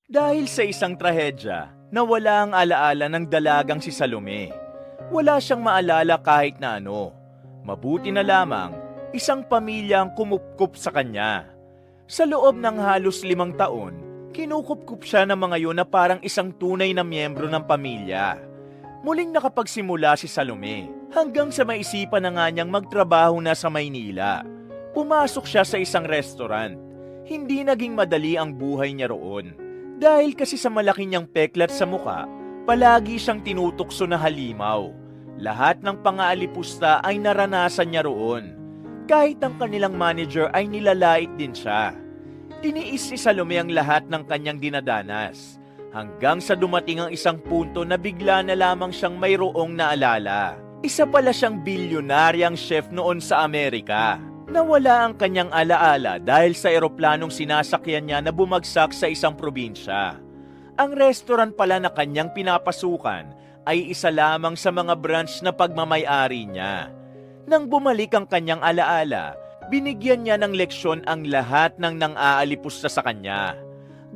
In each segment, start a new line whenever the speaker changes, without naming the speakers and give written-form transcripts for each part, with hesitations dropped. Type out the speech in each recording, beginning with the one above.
Dahil sa isang trahedya, nawala ang alaala ng dalagang si Salome. Wala siyang maalala kahit na ano. Mabuti na lamang, isang pamilya ang kumupkup sa kanya. Sa loob ng halos 5 taon, kinukupkup siya ng mga yun na parang isang tunay na miyembro ng pamilya. Muling nakapagsimula si Salome hanggang sa maisipan na nga niyang magtrabaho na sa Maynila. Pumasok siya sa isang restaurant. Hindi naging madali ang buhay niya roon. Dahil kasi sa malaki niyang peklat sa muka, palagi siyang tinutukso na halimaw. Lahat ng pangaalipusta ay naranasan niya roon. Kahit ang kanilang manager ay nilalait din siya. Tiniis ni Salome ang lahat ng kanyang dinadanas. Hanggang sa dumating ang isang punto na bigla na lamang siyang mayroong naalala. Isa pala siyang bilyonaryang chef noon sa Amerika. Nawala ang kanyang alaala dahil sa eroplanong sinasakyan niya na bumagsak sa isang probinsya. Ang restaurant pala na kanyang pinapasukan ay isa lamang sa mga branch na pagmamay-ari niya. Nang bumalik ang kanyang alaala, binigyan niya ng leksyon ang lahat ng nang-aalipusta sa kanya.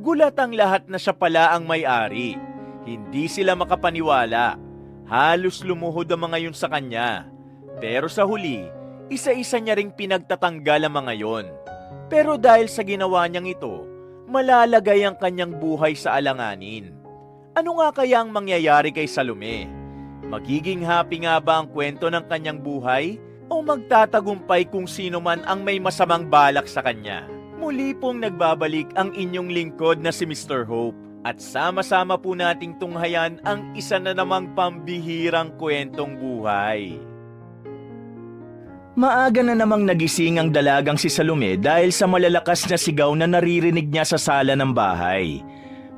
Gulat ang lahat na siya pala ang may-ari. Hindi sila makapaniwala. Halos lumuhod ang mga yun sa kanya. Pero sa huli, isa-isa niya ring pinagtatanggal ang mga yon. Pero dahil sa ginawa niyang ito, malalagay ang kanyang buhay sa alanganin. Ano nga kaya ang mangyayari kay Salome? Magiging happy nga ba ang kwento ng kanyang buhay? O magtatagumpay kung sino man ang may masamang balak sa kanya? Muli pong nagbabalik ang inyong lingkod na si Mr. Hope. At sama-sama po nating tunghayan ang isa na namang pambihirang kwentong buhay. Maaga na namang nagising ang dalagang si Salome dahil sa malalakas na sigaw na naririnig niya sa sala ng bahay.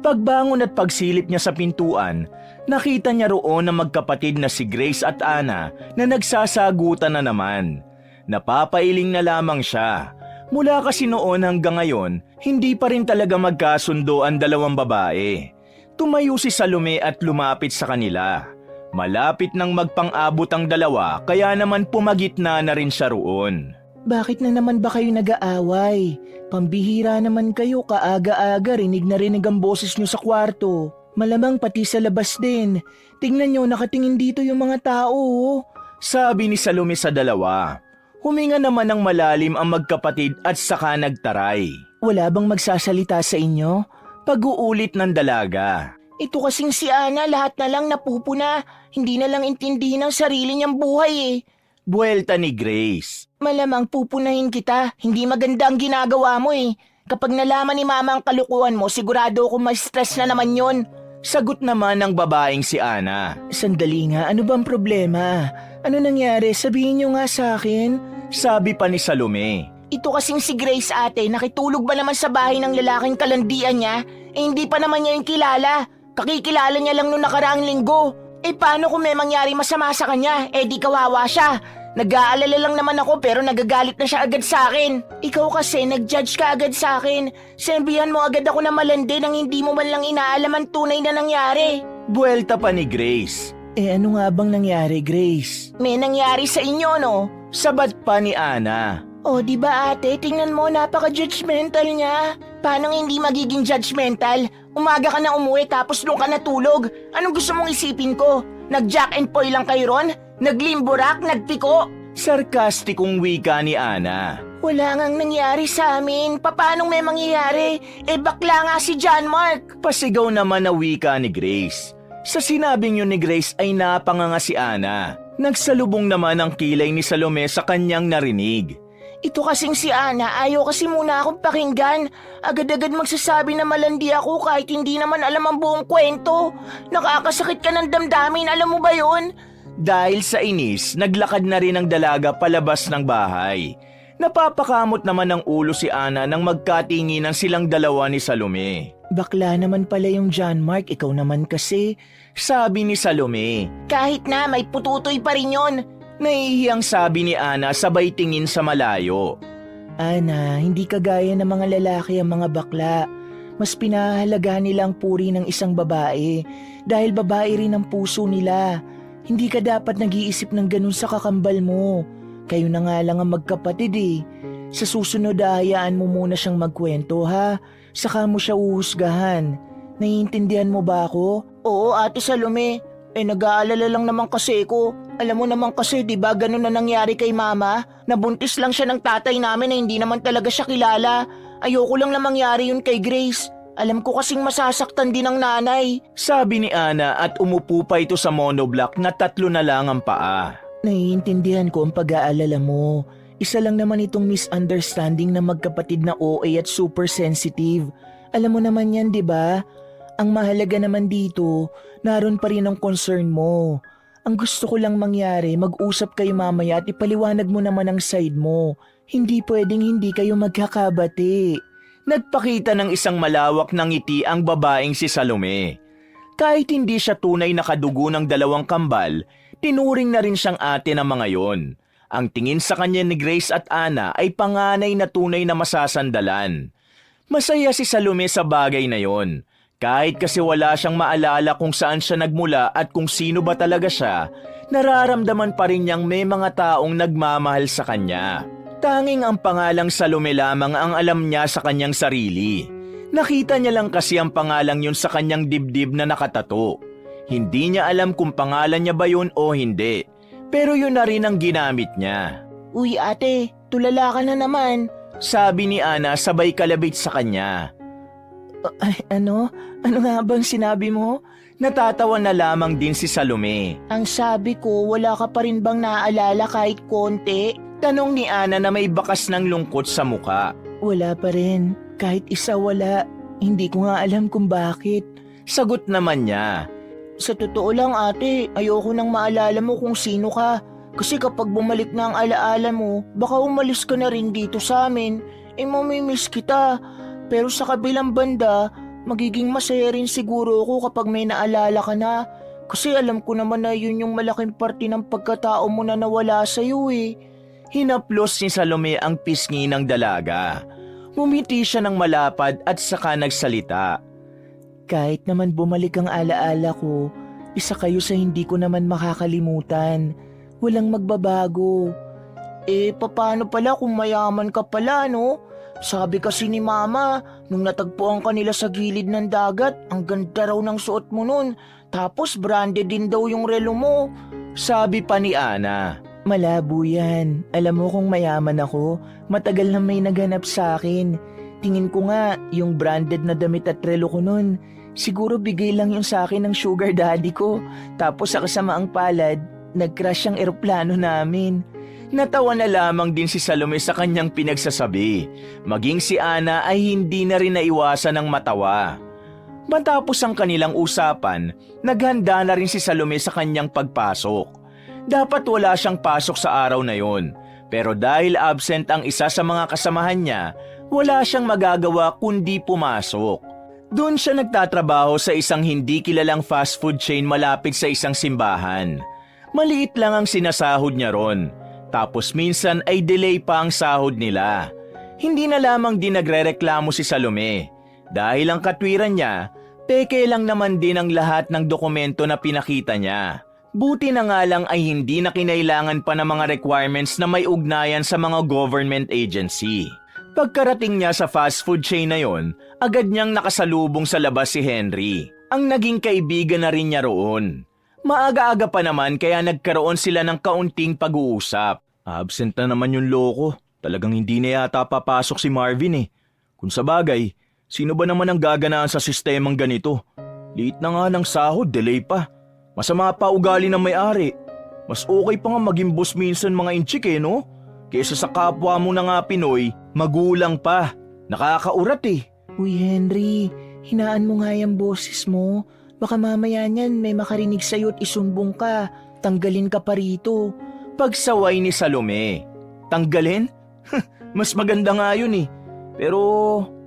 Pagbangon at pagsilip niya sa pintuan, nakita niya roon ang magkapatid na si Grace at Ana na nagsasagutan na naman. Napapailing na lamang siya. Mula kasi noon hanggang ngayon, hindi pa rin talaga magkasundo ang dalawang babae. Tumayo si Salome at lumapit sa kanila. Malapit nang magpang-abot ang dalawa, kaya naman pumagitna na rin siya roon.
Bakit na naman ba kayo nag-aaway? Pambihira naman kayo, kaaga-aga rinig na rinig ang boses nyo sa kwarto. Malamang pati sa labas din. Tingnan nyo, nakatingin dito yung mga tao.
Sabi ni Salome sa dalawa. Huminga naman ng malalim ang magkapatid at saka nagtaray.
Wala bang magsasalita sa inyo?
Pag-uulit ng dalaga.
Ito kasing si Ana, lahat na lang napupuna. Hindi na lang intindihin ang sarili niyang buhay eh.
Buwelta ni Grace.
Malamang pupunahin kita. Hindi maganda ang ginagawa mo eh. Kapag nalaman ni Mama ang kalukuhan mo, sigurado ako may stress na naman yon.
Sagot naman ng babaeng si Ana.
Sandali nga, ano bang problema? Ano nangyari? Sabihin niyo nga sa akin.
Sabi pa ni Salome.
Ito kasing si Grace ate, nakitulog ba naman sa bahay ng lalaking kalandian niya? Eh hindi pa naman niya yung kilala. Kakikilala niya lang noong nakaraang linggo. Eh paano kung may mangyari masama sa kanya? Eh di kawawa siya. Nag-aalala lang naman ako pero nagagalit na siya agad sa akin. Ikaw kasi nag-judge ka agad sa akin. Sinabihan mo agad ako na malandi nang hindi mo man lang inaalam ang tunay na nangyari.
Buwelta pa ni Grace.
Eh ano nga bang nangyari, Grace? May nangyari sa inyo, no?
Sabat pa ni Ana.
Oh, di ba ate, tingnan mo, napaka-judgmental niya. Paano hindi magiging judgmental? Umaga ka na umuwi tapos doon ka natulog. Anong gusto mong isipin ko? Nag-jack and poy lang kayo ron? Naglimburak? Nagpiko?
Sarkastikong wika ni Ana.
Wala ngang nangyari sa amin. Paanong may mangyayari? Eh bakla nga si John Mark.
Pasigaw naman na wika ni Grace. Sa sinabing yun ni Grace ay napanganga si Ana. Nagsalubong naman ang kilay ni Salome sa kanyang narinig.
Ito kasing si Ana, ayaw kasi muna akong pakinggan. Agad-agad magsasabi na malandi ako kahit hindi naman alam ang buong kwento. Nakakasakit ka ng damdamin, alam mo ba yun?
Dahil sa inis, naglakad na rin ang dalaga palabas ng bahay. Napapakamot naman ng ulo si Ana nang magkatinginan silang dalawa ni Salome.
Bakla naman pala yung John Mark, ikaw naman kasi.
Sabi ni Salome.
Kahit na, may pututoy pa rin yun.
Nahihiyang sabi ni Ana sabay tingin sa malayo.
Ana, hindi kagaya ng mga lalaki ang mga bakla. Mas pinahahalagahan nila ang puri ng isang babae dahil babae rin ang puso nila. Hindi ka dapat nag-iisip ng ganun sa kakambal mo. Kayo na nga lang ang magkapatid eh. Sa susunod hayaan mo muna siyang magkwento ha. Saka mo siya uhusgahan. Naiintindihan mo ba ako? Oo, Ate Salome. Nag-aalala lang naman kasi ko. Alam mo naman kasi, di ba ganun na nangyari kay Mama? Nabuntis lang siya ng tatay namin na hindi naman talaga siya kilala. Ayoko lang na mangyari yun kay Grace. Alam ko kasing masasaktan din ang nanay.
Sabi ni Ana at umupo pa ito sa monoblock na 3 na lang ang paa.
Naiintindihan ko ang pag-aalala mo. Isa lang naman itong misunderstanding na magkapatid na OA at super sensitive. Alam mo naman yan, di ba? Ang mahalaga naman dito, naroon pa rin ang concern mo. Ang gusto ko lang mangyari, mag-usap kayo mamaya at ipaliwanag mo naman ang side mo. Hindi pwedeng hindi kayo magkakabati.
Nagpakita ng isang malawak na ngiti ang babaeng si Salome. Kahit hindi siya tunay na kadugo ng 2 kambal, tinuring na rin siyang ate ng mga yon. Ang tingin sa kanya ni Grace at Ana ay panganay na tunay na masasandalan. Masaya si Salome sa bagay na yon. Kahit kasi wala siyang maalala kung saan siya nagmula at kung sino ba talaga siya, nararamdaman pa rin niyang may mga taong nagmamahal sa kanya. Tanging ang pangalang Salome lamang ang alam niya sa kanyang sarili. Nakita niya lang kasi ang pangalang yun sa kanyang dibdib na nakatato. Hindi niya alam kung pangalan niya ba yun o hindi. Pero yun na rin ang ginamit niya.
Uy ate, tulala ka na naman.
Sabi ni Ana sabay kalabit sa kanya.
Ano? Ano nga bang sinabi mo?
Natatawa na lamang din si Salome.
Ang sabi ko, wala ka pa rin bang naaalala kahit konti?
Tanong ni Ana na may bakas ng lungkot sa muka.
Wala pa rin. Kahit isa wala. Hindi ko nga alam kung bakit.
Sagot naman niya.
Sa totoo lang ate, ayoko nang maalala mo kung sino ka. Kasi kapag bumalik na ang alaala mo, baka umalis ka na rin dito sa amin. Mamimiss kita. Pero sa kabilang banda, magiging masaya rin siguro ako kapag may naalala ka na. Kasi alam ko naman na yun yung malaking parte ng pagkatao mo na nawala sa'yo eh.
Hinaplos ni Salome ang pisngi ng dalaga. Ngumiti siya ng malapad at saka nagsalita.
Kahit naman bumalik ang alaala ko, isa kayo sa hindi ko naman makakalimutan. Walang magbabago. Paano pala kung mayaman ka pala, no? Sabi kasi ni Mama, nung natagpuan ka nila sa gilid ng dagat, ang ganda raw ng suot mo nun. Tapos branded din daw yung relo mo.
Sabi pa ni Ana.
Malabo yan. Alam mo kung mayaman ako, matagal na may naghanap sa akin. Tingin ko nga, yung branded na damit at relo ko nun, siguro bigay lang yun sa akin ng sugar daddy ko. Tapos sa kasamaang palad, nag-crash ang eroplano namin.
Natawa na lamang din si Salome sa kanyang pinagsasabi. Maging si Ana ay hindi na rin naiwasan ng matawa. Matapos ang kanilang usapan, naghanda na rin si Salome sa kanyang pagpasok. Dapat wala siyang pasok sa araw na yon. Pero dahil absent ang isa sa mga kasamahan niya, wala siyang magagawa kundi pumasok. Doon siya nagtatrabaho sa isang hindi kilalang fast food chain malapit sa isang simbahan. Maliit lang ang sinasahod niya ron. Tapos minsan ay delay pa ang sahod nila. Hindi na lamang din nagrereklamo si Salome. Dahil ang katwiran niya, peke lang naman din ang lahat ng dokumento na pinakita niya. Buti na nga lang ay hindi na kinailangan pa ng mga requirements na may ugnayan sa mga government agency. Pagkarating niya sa fast food chain na yon, agad niyang nakasalubong sa labas si Henry. Ang naging kaibigan na rin niya roon. Maaga-aga pa naman kaya nagkaroon sila ng kaunting pag-uusap. Absent na naman yung loko. Talagang hindi na yata papasok si Marvin eh. Kung sa bagay, sino ba naman ang gaganaan sa sistemang ganito? Liit na nga ng sahod, delay pa. Masama pa ugali ng may-ari. Mas okay pa nga maging boss minsan mga inchik eh, no? Kesa sa kapwa mo na nga Pinoy, magulang pa. Nakakaurat eh.
Uy Henry, hinaan mo nga yung boses mo. Baka mamaya niyan may makarinig sa'yo at isumbong ka. Tanggalin ka pa rito.
Pagsaway ni Salome. Tanggalin? Mas maganda nga yun eh. Pero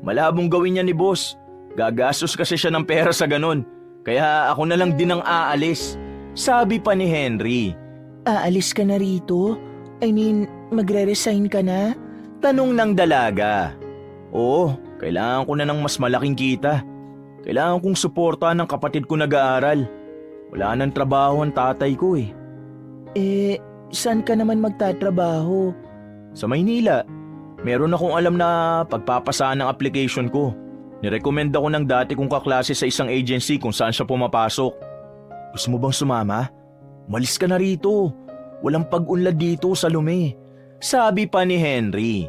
malabong gawin niya ni boss. Gagastos kasi siya ng pera sa ganon. Kaya ako na lang din ang aalis. Sabi pa ni Henry.
Aalis ka na rito? I mean, magre-resign ka na?
Tanong ng dalaga. Oo, kailangan ko na ng mas malaking kita. Kailangan kong suportahan ng kapatid ko nag-aaral. Wala nang trabaho ang tatay ko eh.
Saan ka naman magtatrabaho?
Sa Maynila. Meron akong alam na pagpapasaan ng application ko. Nirekomenda ko ng dati kong kaklase sa isang agency kung saan siya pumapasok. Gusto mo bang sumama? Malis ka na rito. Walang pag-unlad dito, Salome. Sabi pa ni Henry.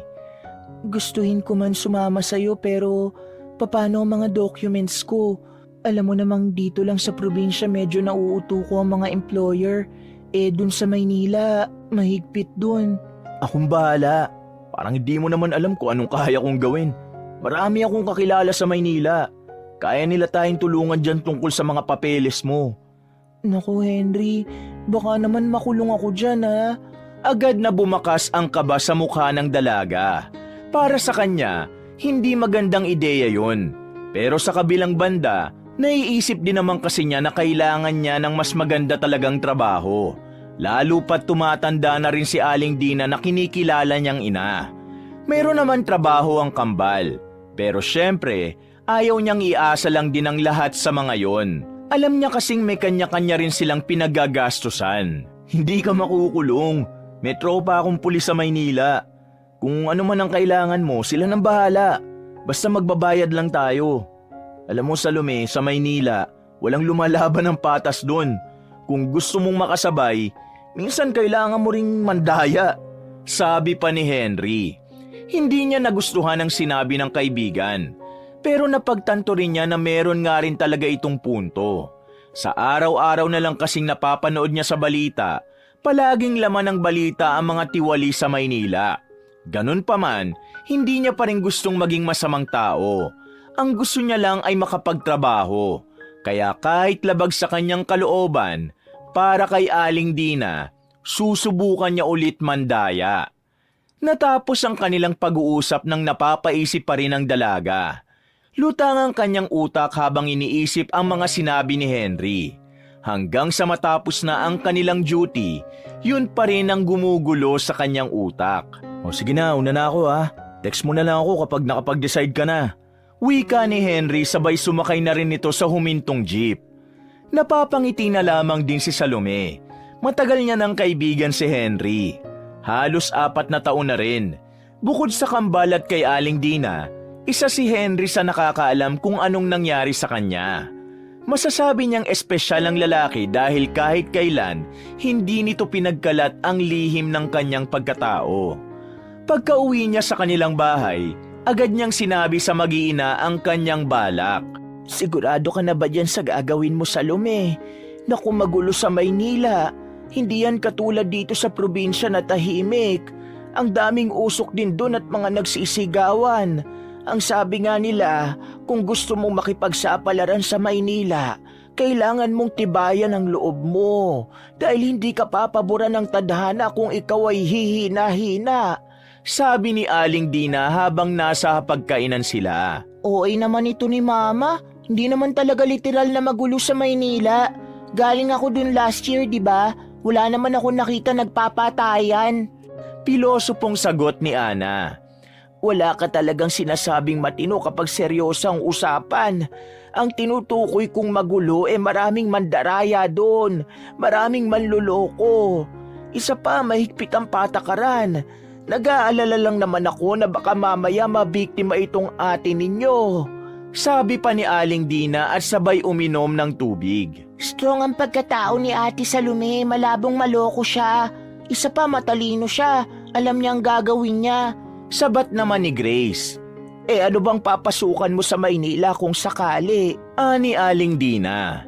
Gustuhin ko man sumama sa'yo pero paano ang mga documents ko? Alam mo namang dito lang sa probinsya medyo nauuto ko ang mga employer. Dun sa Maynila, mahigpit dun.
Akong bahala. Parang hindi mo naman alam kung anong kaya kong gawin. Marami akong kakilala sa Maynila. Kaya nila tayong tulungan dyan tungkol sa mga papeles mo.
Naku Henry, baka naman makulong ako dyan ha.
Agad na bumakas ang kaba sa mukha ng dalaga. Para sa kanya, hindi magandang ideya yun. Pero sa kabilang banda, naiisip din naman kasi niya na kailangan niya ng mas maganda talagang trabaho. Lalo pat tumatanda na rin si Aling Dina na kinikilala niyang ina. Meron naman trabaho ang kambal. Pero syempre, ayaw niyang iasa lang din ang lahat sa mga yon. Alam niya kasing may kanya-kanya rin silang pinagagastusan. Hindi ka makukulong. May tropa akong pulis sa Maynila. Kung ano man ang kailangan mo, sila nang bahala. Basta magbabayad lang tayo. Alam mo Salome, sa Maynila, walang lumalaban ng patas doon. Kung gusto mong makasabay, minsan kailangan mo ring mandaya. Sabi pa ni Henry. Hindi niya nagustuhan ang sinabi ng kaibigan. Pero napagtanto rin niya na meron nga rin talaga itong punto. Sa araw-araw na lang kasing napapanood niya sa balita, palaging laman ng balita ang mga tiwali sa Maynila. Ganun pa man, hindi niya pa rin gustong maging masamang tao. Ang gusto niya lang ay makapagtrabaho. Kaya kahit labag sa kanyang kalooban, para kay Aling Dina, susubukan niya ulit mandaya. Natapos ang kanilang pag-uusap nang napapaisip pa rin ang dalaga. Lutang ang kanyang utak habang iniisip ang mga sinabi ni Henry. Hanggang sa matapos na ang kanilang duty, yun pa rin ang gumugulo sa kanyang utak. O sige na, una na ako ha. Text mo na lang ako kapag nakapag-decide ka na. Wika ni Henry sabay sumakay na rin ito sa humintong jeep. Napapangiti na lamang din si Salome. Matagal niya ng kaibigan si Henry. Halos 4 na taon na rin. Bukod sa kambal at kay Aling Dina, isa si Henry sa nakakaalam kung anong nangyari sa kanya. Masasabi niyang espesyal ang lalaki dahil kahit kailan, hindi nito pinagkalat ang lihim ng kanyang pagkatao. Pagka-uwi niya sa kanilang bahay, agad niyang sinabi sa mag-iina ang kanyang balak.
Sigurado ka na ba dyan sa gagawin mo Salome? Naku magulo sa Maynila. Hindi yan katulad dito sa probinsya na tahimik. Ang daming usok din doon at mga nagsisigawan. Ang sabi nga nila, kung gusto mong makipagsapalaran sa Maynila, kailangan mong tibayan ang loob mo dahil hindi ka papaboran ng tadhana kung ikaw ay hihina-hina.
Sabi ni Aling Dina habang nasa hapagkainan sila.
Oy naman ito ni Mama, hindi naman talaga literal na magulo sa Maynila. Galing ako dun last year, di ba? Wala naman ako nakita nagpapatayan.
Pilosopong sagot ni Ana.
Wala ka talagang sinasabing matino kapag seryoso ang usapan. Ang tinutukoy kong magulo maraming mandaraya doon. Maraming manluloko. Isa pa, mahigpit ang patakaran. Nag-aalala lang naman ako na baka mamaya mabiktima itong ate ninyo. Sabi pa ni Aling Dina at sabay uminom ng tubig. Strong ang pagkatao ni Ate Salome, malabong maloko siya. Isa pa, matalino siya. Alam niya ang gagawin niya.
Sabat naman ni Grace.
Ano bang papasukan mo sa Maynila kung sakali?
Ani Aling Dina.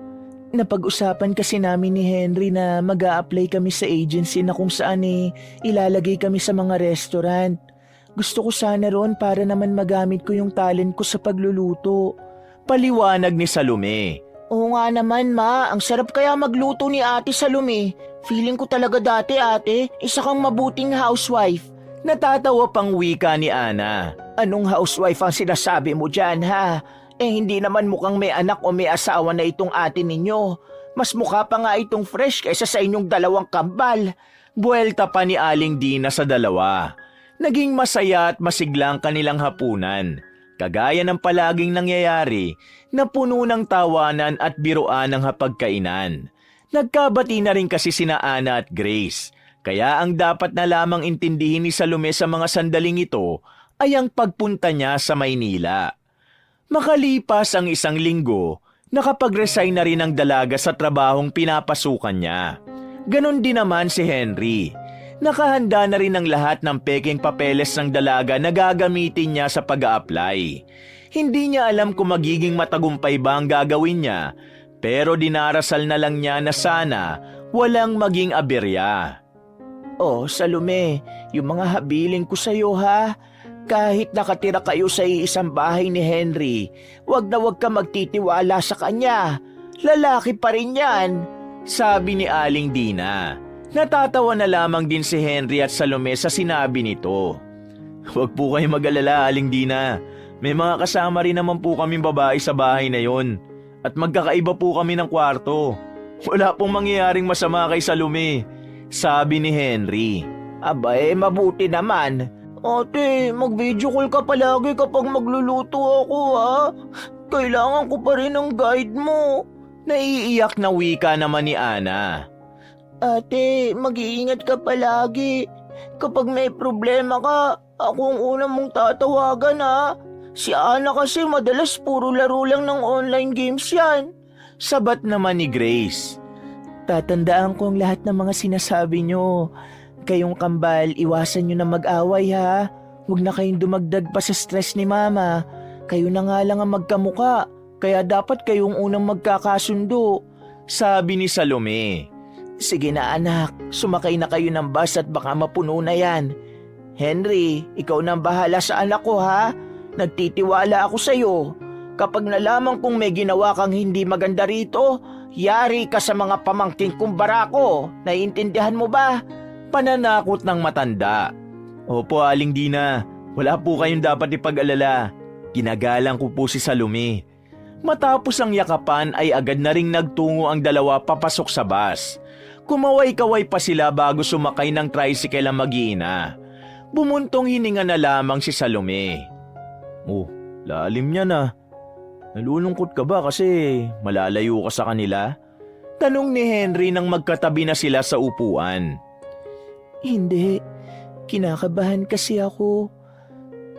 Napag-usapan kasi namin ni Henry na mag-a-apply kami sa agency na kung saan ilalagay kami sa mga restaurant. Gusto ko sana ron para naman magamit ko yung talent ko sa pagluluto.
Paliwanag ni Salome.
Oo nga naman Ma, ang sarap kaya magluto ni Ate Salome. Feeling ko talaga dati ate, isa kang mabuting housewife.
Natatawa pang wika ni Ana.
Anong housewife ang sinasabi mo dyan ha? Hindi naman mukhang may anak o may asawa na itong ate ninyo. Mas mukha pa nga itong fresh kaysa sa inyong dalawang kambal.
Buwelta pa ni Aling Dina sa dalawa. Naging masaya at masiglang kanilang hapunan. Kagaya ng palaging nangyayari na puno ng tawanan at biruan ng hapagkainan. Nagkabati na rin kasi sina Ana at Grace. Kaya ang dapat na lamang intindihin ni Salome sa mga sandaling ito ay ang pagpunta niya sa Maynila. Makalipas ang 1 linggo, nakapag-resign na rin ang dalaga sa trabahong pinapasukan niya. Ganon din naman si Henry. Nakahanda na rin ang lahat ng peking papeles ng dalaga na gagamitin niya sa pag-a-apply. Hindi niya alam kung magiging matagumpay ba ang gagawin niya, pero dinarasal na lang niya na sana walang maging aberya. Oh, Salome, yung mga habilin ko sa'yo ha. Kahit nakatira kayo sa isang bahay ni Henry, wag na wag ka magtitiwala sa kanya. Lalaki pa rin yan, sabi ni Aling Dina. Natatawa na lamang din si Henry at Salome sa sinabi nito. Huwag po kayong mag-alala, Aling Dina. May mga kasama rin naman po kaming babae sa bahay na yon. At magkakaiba po kami ng kwarto. Wala pong mangyayaring masama kay Salome, sabi ni Henry. Aba mabuti naman. Ate, mag-video call ka palagi kapag magluluto ako ha. Kailangan ko pa rin ang guide mo. Naiiyak na wika naman ni Ana. Ate, mag-iingat ka palagi. Kapag may problema ka, ako ang unang mong tatawagan ha. Si Ana kasi madalas puro laro lang ng online games yan. Sabat naman ni Grace. Tatandaan ko ang lahat ng mga sinasabi nyo. Kayong kambal, iwasan nyo na mag-away ha. Huwag na kayong dumagdag pa sa stress ni Mama. Kayo na nga lang ang magkamuka, kaya dapat kayong unang magkakasundo, sabi ni Salome. Sige na anak, sumakay na kayo ng bus at baka mapuno na yan. Henry, ikaw na ang bahala sa anak ko ha. Nagtitiwala ako sa'yo. Kapag nalaman kong may ginawa kang hindi maganda rito, yari ka sa mga pamangking kumbara ko. Naiintindihan mo ba? Pananakot ng matanda. Opo, Aling Dina. Wala po kayong dapat ipag-alala. Ginagalang ko po si Salome. Matapos ang yakapan ay agad na ring nagtungo ang dalawa papasok sa bus. Kumaway-kaway pa sila bago sumakay ng tricycle ang mag-iina. Bumuntong hininga na lamang si Salome. Oh, lalim niya na. Nalulungkot ka ba kasi malalayo ka sa kanila? Tanong ni Henry nang magkatabi na sila sa upuan. Hindi. Kinakabahan kasi ako.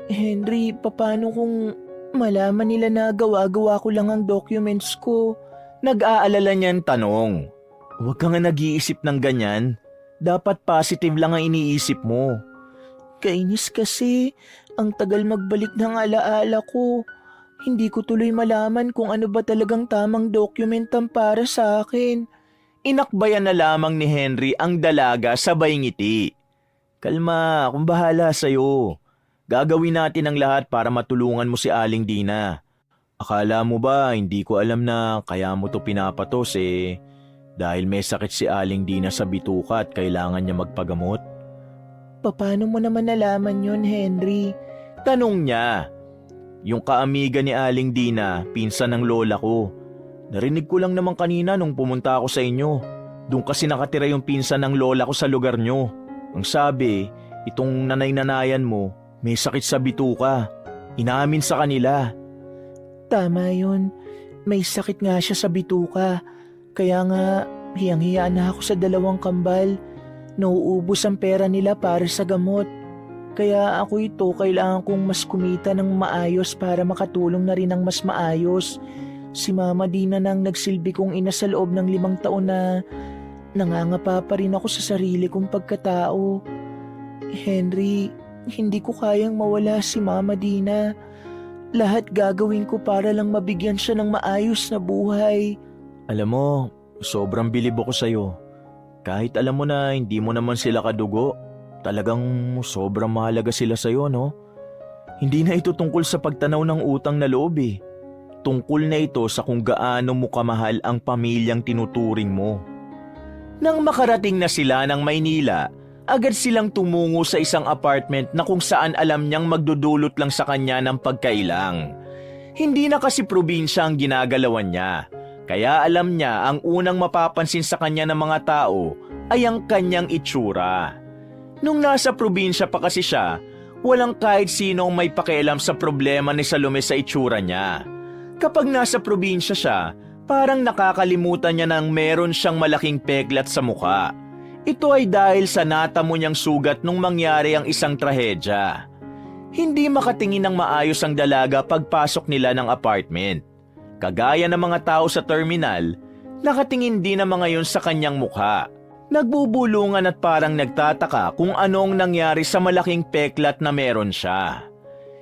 Henry, paano kung malaman nila na gawa-gawa ko lang ang documents ko? Nag-aalala niyan tanong. Huwag ka nga nag-iisip ng ganyan. Dapat positive lang ang iniisip mo. Kainis kasi. Ang tagal magbalik ng alaala ko. Hindi ko tuloy malaman kung ano ba talagang tamang document ang para sa akin. Inakbayan na lamang ni Henry ang dalaga sabay ngiti. Kalma, akong bahala sa'yo. Gagawin natin ang lahat para matulungan mo si Aling Dina. Akala mo ba hindi ko alam na kaya mo to pinapatos dahil may sakit si Aling Dina sa bituka at kailangan niya magpagamot? Paano mo naman nalaman yun, Henry? Tanong niya. Yung kaamiga ni Aling Dina, pinsan ng lola ko. Narinig ko lang naman kanina nung pumunta ako sa inyo. Doon kasi nakatira yung pinsan ng lola ko sa lugar nyo. Ang sabi, itong nanay-nanayan mo, may sakit sa bituka. Inamin sa kanila. Tama yun. May sakit nga siya sa bituka. Kaya nga, hiyang-hiya na ako sa 2 kambal. Nauubos ang pera nila para sa gamot. Kaya ako kailangan kong mas kumita ng maayos para makatulong na rin ng mas maayos. Si Mama Dina nang nagsilbi kong ina sa loob ng 5 taon na nangangapa pa rin ako sa sarili kong pagkatao. Henry, hindi ko kayang mawala si Mama Dina. Lahat gagawin ko para lang mabigyan siya ng maayos na buhay. Alam mo, sobrang bilib ako sa'yo. Kahit alam mo na hindi mo naman sila kadugo, talagang sobrang mahalaga sila sa'yo, no? Hindi na ito tungkol sa pagtanaw ng utang na loob Tungkol na ito sa kung gaano mo kamahal ang pamilyang tinuturing mo. Nang makarating na sila ng Maynila, agad silang tumungo sa isang apartment na kung saan alam niyang magdudulot lang sa kanya ng pagkailang. Hindi na kasi probinsya ang ginagalawan niya, kaya alam niya ang unang mapapansin sa kanya ng mga tao ay ang kanyang itsura. Nung nasa probinsya pa kasi siya, walang kahit sinong may pakialam sa problema ni Salome sa itsura niya. Kapag nasa probinsya siya, parang nakakalimutan niya nang meron siyang malaking peklat sa mukha. Ito ay dahil sa natamo niyang sugat nung mangyari ang isang trahedya. Hindi makatingin ng maayos ang dalaga pagpasok nila ng apartment. Kagaya ng mga tao sa terminal, nakatingin din ang mga yun sa kanyang mukha. Nagbubulungan at parang nagtataka kung anong nangyari sa malaking peklat na meron siya.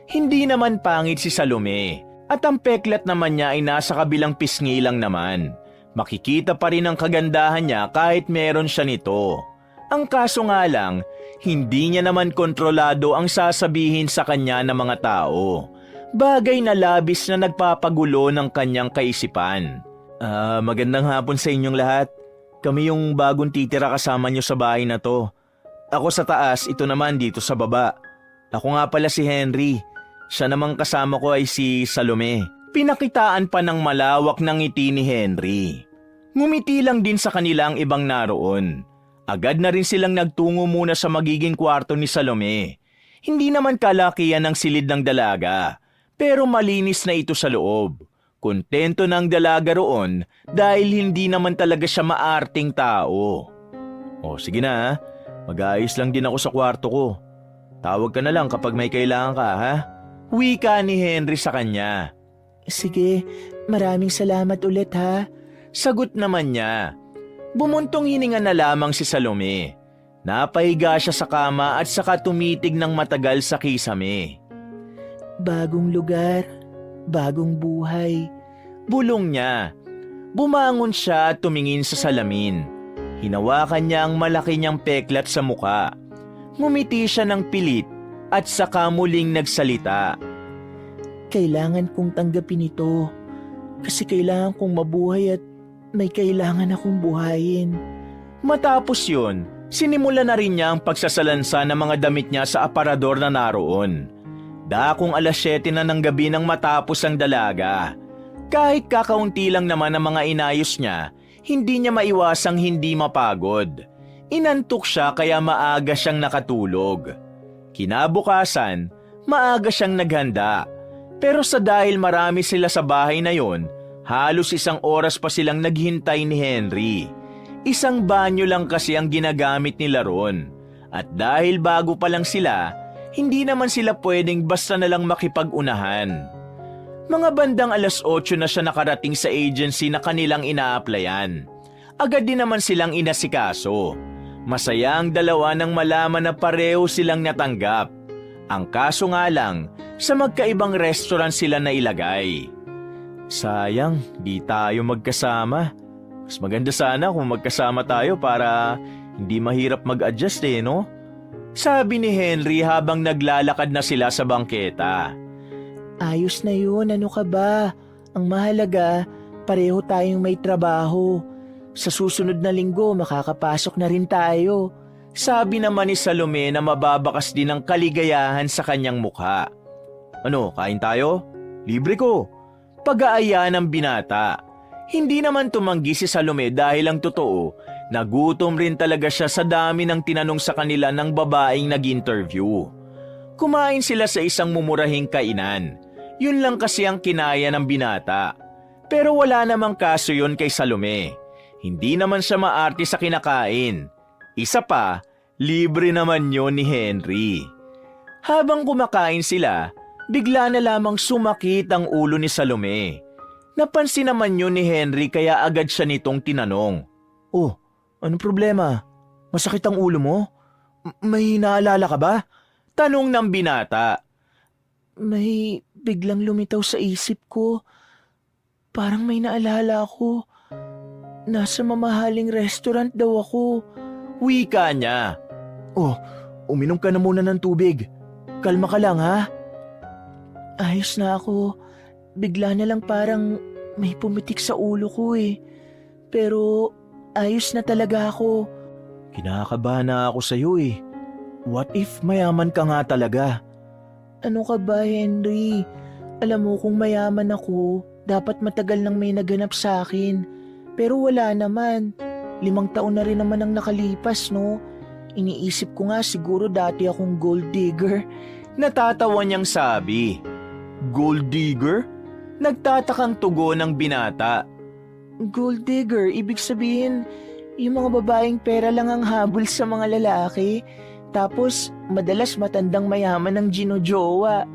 Hindi naman pangit si Salome at ang peklat naman niya ay nasa kabilang pisngi lang naman. Makikita pa rin ang kagandahan niya kahit meron siya nito. Ang kaso nga lang, hindi niya naman kontrolado ang sasabihin sa kanya ng mga tao. Bagay na labis na nagpapagulo ng kanyang kaisipan. Magandang hapon sa inyong lahat. Kami yung bagong titira kasama nyo sa bahay na to. Ako sa taas, ito naman dito sa baba. Ako nga pala si Henry. Siya namang kasama ko ay si Salome. Pinakitaan pa ng malawak ng ngiti ni Henry. Ngumiti lang din sa kanila ang ibang naroon. Agad na rin silang nagtungo muna sa magiging kwarto ni Salome. Hindi naman kalakihan ang silid ng dalaga, pero malinis na ito sa loob. Kontento ng dalaga roon dahil hindi naman talaga siya maarting tao. Sige na, mag-aayos lang din ako sa kwarto ko. Tawag ka na lang kapag may kailangan ka, ha? Wika ni Henry sa kanya.
Sige, maraming salamat ulit ha.
Sagot naman niya. Bumuntong hininga na lamang si Salome. Napahiga siya sa kama at saka tumitig ng matagal sa kisame.
Bagong lugar, bagong buhay.
Bulong niya. Bumangon siya at tumingin sa salamin. Hinawakan niya ang malaki niyang peklat sa muka. Ngumiti siya ng pilit at saka muling nagsalita.
Kailangan kong tanggapin ito kasi kailangan kong mabuhay at may kailangan akong buhayin.
Matapos yun, sinimula na rin niya ang pagsasalansa ng mga damit niya sa aparador na naroon. Dakong 7:00 na ng gabi nang matapos ang dalaga. Kahit kakaunti lang naman ang mga inayos niya, hindi niya maiwasang hindi mapagod. Inantok siya kaya maaga siyang nakatulog. Kinabukasan, maaga siyang naghanda. Pero sa dahil marami sila sa bahay na yon, halos 1 oras pa silang naghintay ni Henry. Isang banyo lang kasi ang ginagamit nila ron. At dahil bago pa lang sila, hindi naman sila pwedeng basta na lang makipag-unahan. Mga bandang 8:00 na siya nakarating sa agency na kanilang ina-applyan. Agad din naman silang inasikaso. Masaya ang dalawa nang malaman na pareho silang natanggap. Ang kaso nga lang, sa magkaibang restaurant sila nailagay. Sayang, di tayo magkasama. Mas maganda sana kung magkasama tayo para hindi mahirap mag-adjust no? Sabi ni Henry habang naglalakad na sila sa bangketa.
Ayos na yun, ano ka ba? Ang mahalaga, pareho tayong may trabaho. Sa susunod na linggo, makakapasok na rin tayo.
Sabi naman ni Salome na mababakas din ang kaligayahan sa kanyang mukha. Ano, kain tayo? Libre ko. Pag-aaya ng binata. Hindi naman tumanggi si Salome dahil ang totoo, nagutom rin talaga siya sa dami ng tinanong sa kanila ng babaeng nag-interview. Kumain sila sa isang mumurahing kainan. Yun lang kasi ang kinaya ng binata. Pero wala namang kaso yun kay Salome. Hindi naman siya maarte sa kinakain. Isa pa, libre naman yun ni Henry. Habang kumakain sila, bigla na lamang sumakit ang ulo ni Salome. Napansin naman yun ni Henry kaya agad siya nitong tinanong. Anong problema? Masakit ang ulo mo? May naalala ka ba? Tanong ng binata.
May biglang lumitaw sa isip ko. Parang may naalala ako. Nasa mamahaling restaurant daw ako.
Wika niya. Uminom ka na muna ng tubig. Kalma ka lang ha.
Ayos na ako. Bigla na lang parang may pumitik sa ulo ko Pero ayos na talaga ako.
Kinakabahan na ako sa'yo What if mayaman ka nga talaga?
Ano ka ba, Henry? Alam mo kung mayaman ako, dapat matagal nang may naganap sa akin. Pero wala naman. 5 taon na rin naman ang nakalipas, no? Iniisip ko nga siguro dati akong gold digger.
Natatawa niyang sabi. Gold digger? Nagtatakang tugon ng binata.
Gold digger, ibig sabihin, yung mga babaeng pera lang ang habol sa mga lalaki. Tapos, madalas matandang mayaman ang ginojowa.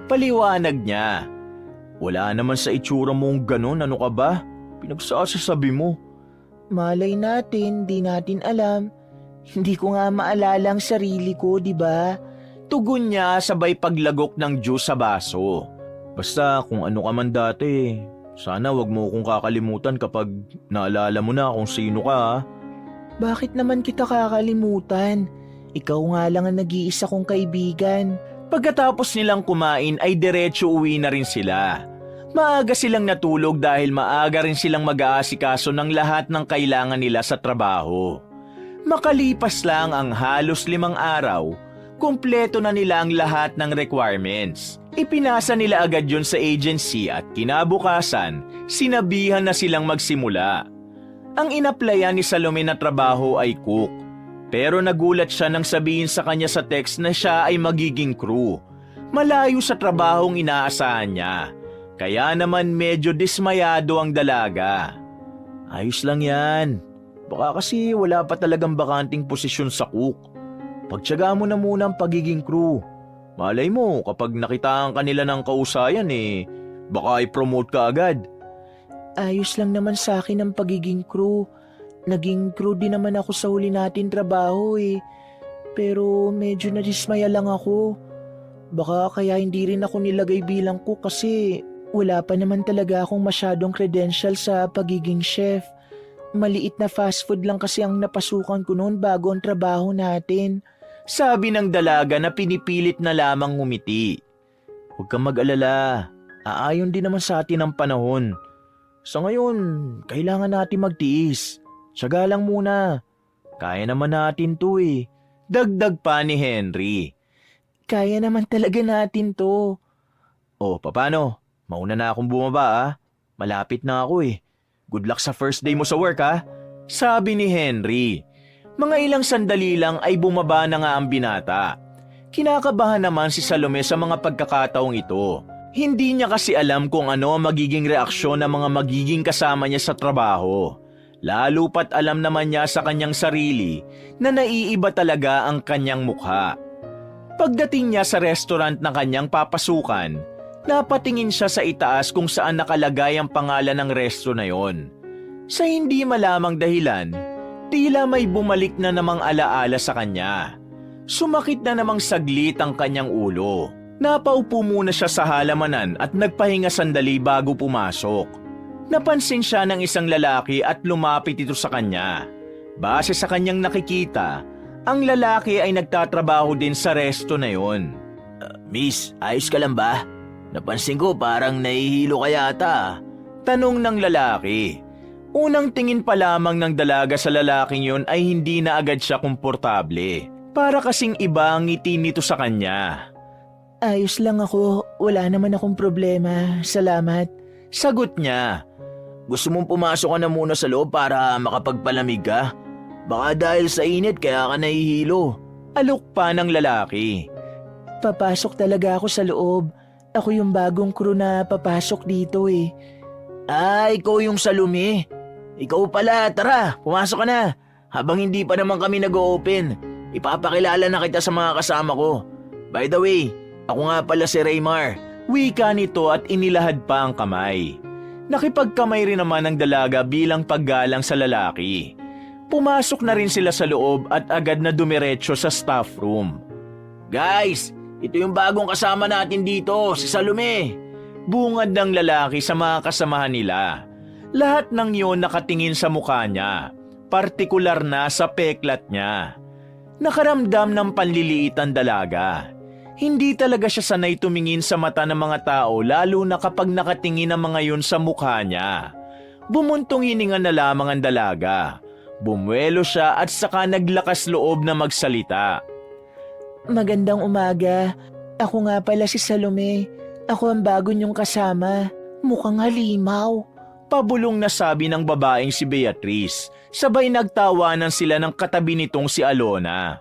Paliwanag niya. Wala naman sa itsura mong ganun, ano ka ba? Pinagsasabi mo.
Malay natin, di natin alam. Hindi ko nga maalala ang sarili ko, di ba?
Tugon niya sabay paglagok ng juice sa baso. Basta kung ano ka man dati, sana wag mo akong kakalimutan kapag naalala mo na kung sino ka ha.
Bakit naman kita kakalimutan? Ikaw nga lang ang nag-iisa kong kaibigan.
Pagkatapos nilang kumain ay diretso uwi na rin sila. Maaga silang natulog dahil maaga rin silang mag-aasikaso ng lahat ng kailangan nila sa trabaho. Makalipas lang ang halos 5 araw, kumpleto na nila ang lahat ng requirements. Ipinasa nila agad yun sa agency at kinabukasan, sinabihan na silang magsimula. Ang inaplayan ni Salome na trabaho ay cook, pero nagulat siya nang sabihin sa kanya sa text na siya ay magiging crew. Malayo sa trabahong inaasahan niya, kaya naman medyo dismayado ang dalaga. Ayos lang yan. Baka kasi wala pa talagang bakanting posisyon sa cook. Pagtiyaga mo na muna ang pagiging crew. Malay mo kapag nakitaan ka nila ng kausayan baka i-promote ka agad.
Ayos lang naman sa akin ang pagiging crew. Naging crew din naman ako sa huli natin trabaho Pero medyo nadismaya lang ako. Baka kaya hindi rin ako nilagay bilang cook kasi wala pa naman talaga akong masyadong credential sa pagiging chef. Maliit na fast food lang kasi ang napasukan ko noon bago ang trabaho natin.
Sabi ng dalaga na pinipilit na lamang ngumiti. Huwag kang mag-alala. Aayon din naman sa atin ang panahon. Sa ngayon, kailangan natin magtiis. Tiyaga lang muna. Kaya naman natin to Dagdag pa ni Henry.
Kaya naman talaga natin to.
O, paano? Mauna na akong bumaba Malapit na ako Good luck sa first day mo sa work Sabi ni Henry. Mga ilang sandali lang ay bumaba na nga ang binata. Kinakabahan naman si Salome sa mga pagkakataong ito. Hindi niya kasi alam kung ano ang magiging reaksyon ng mga magiging kasama niya sa trabaho. Lalo pat alam naman niya sa kanyang sarili na naiiba talaga ang kanyang mukha. Pagdating niya sa restaurant na kanyang papasukan, napatingin siya sa itaas kung saan nakalagay ang pangalan ng resto na yon. Sa hindi malamang dahilan, tila may bumalik na namang alaala sa kanya. Sumakit na namang saglit ang kanyang ulo. Napaupo muna siya sa halamanan at nagpahinga sandali bago pumasok. Napansin siya ng isang lalaki at lumapit ito sa kanya. Base sa kanyang nakikita, ang lalaki ay nagtatrabaho din sa resto na yon. Miss, ayos ka lang ba? Napansin ko parang nahihilo ka yata. Tanong ng lalaki. Unang tingin pa lamang ng dalaga sa lalaking yon ay hindi na agad siya komportable. Para kasing iba ang ngiti nito sa kanya.
Ayos lang ako, wala naman akong problema, salamat.
Sagot niya. Gusto mong pumasok ka na muna sa loob para makapagpalamig ka? Baka dahil sa init kaya ka nahihilo. Alok pa ng lalaki.
Papasok talaga ako sa loob. Ako yung bagong crew na papasok dito
Ikaw yung Salome. Ikaw pala, tara, pumasok ka na. Habang hindi pa naman kami nag-o-open, ipapakilala na kita sa mga kasama ko. By the way, ako nga pala si Raymar. Wika nito at inilahad pa ang kamay. Nakipagkamay rin naman ang dalaga bilang paggalang sa lalaki. Pumasok na rin sila sa loob at agad na dumiretso sa staff room. Guys, ito yung bagong kasama natin dito, si Salome. Bungad ng lalaki sa mga kasamahan nila. Lahat ng yon nakatingin sa mukha niya, partikular na sa peklat niya. Nakaramdam ng panliliit ang dalaga. Hindi talaga siya sanay tumingin sa mata ng mga tao lalo na kapag nakatingin ang mga yun sa mukha niya. Bumuntong hininga na lamang ang dalaga. Bumuelo siya at saka naglakas loob na magsalita.
Magandang umaga. Ako nga pala si Salome. Ako ang bago niyong kasama. Mukhang halimaw.
Pabulong na sabi ng babaeng si Beatrice. Sabay nagtawanan sila ng katabi nitong si Alona.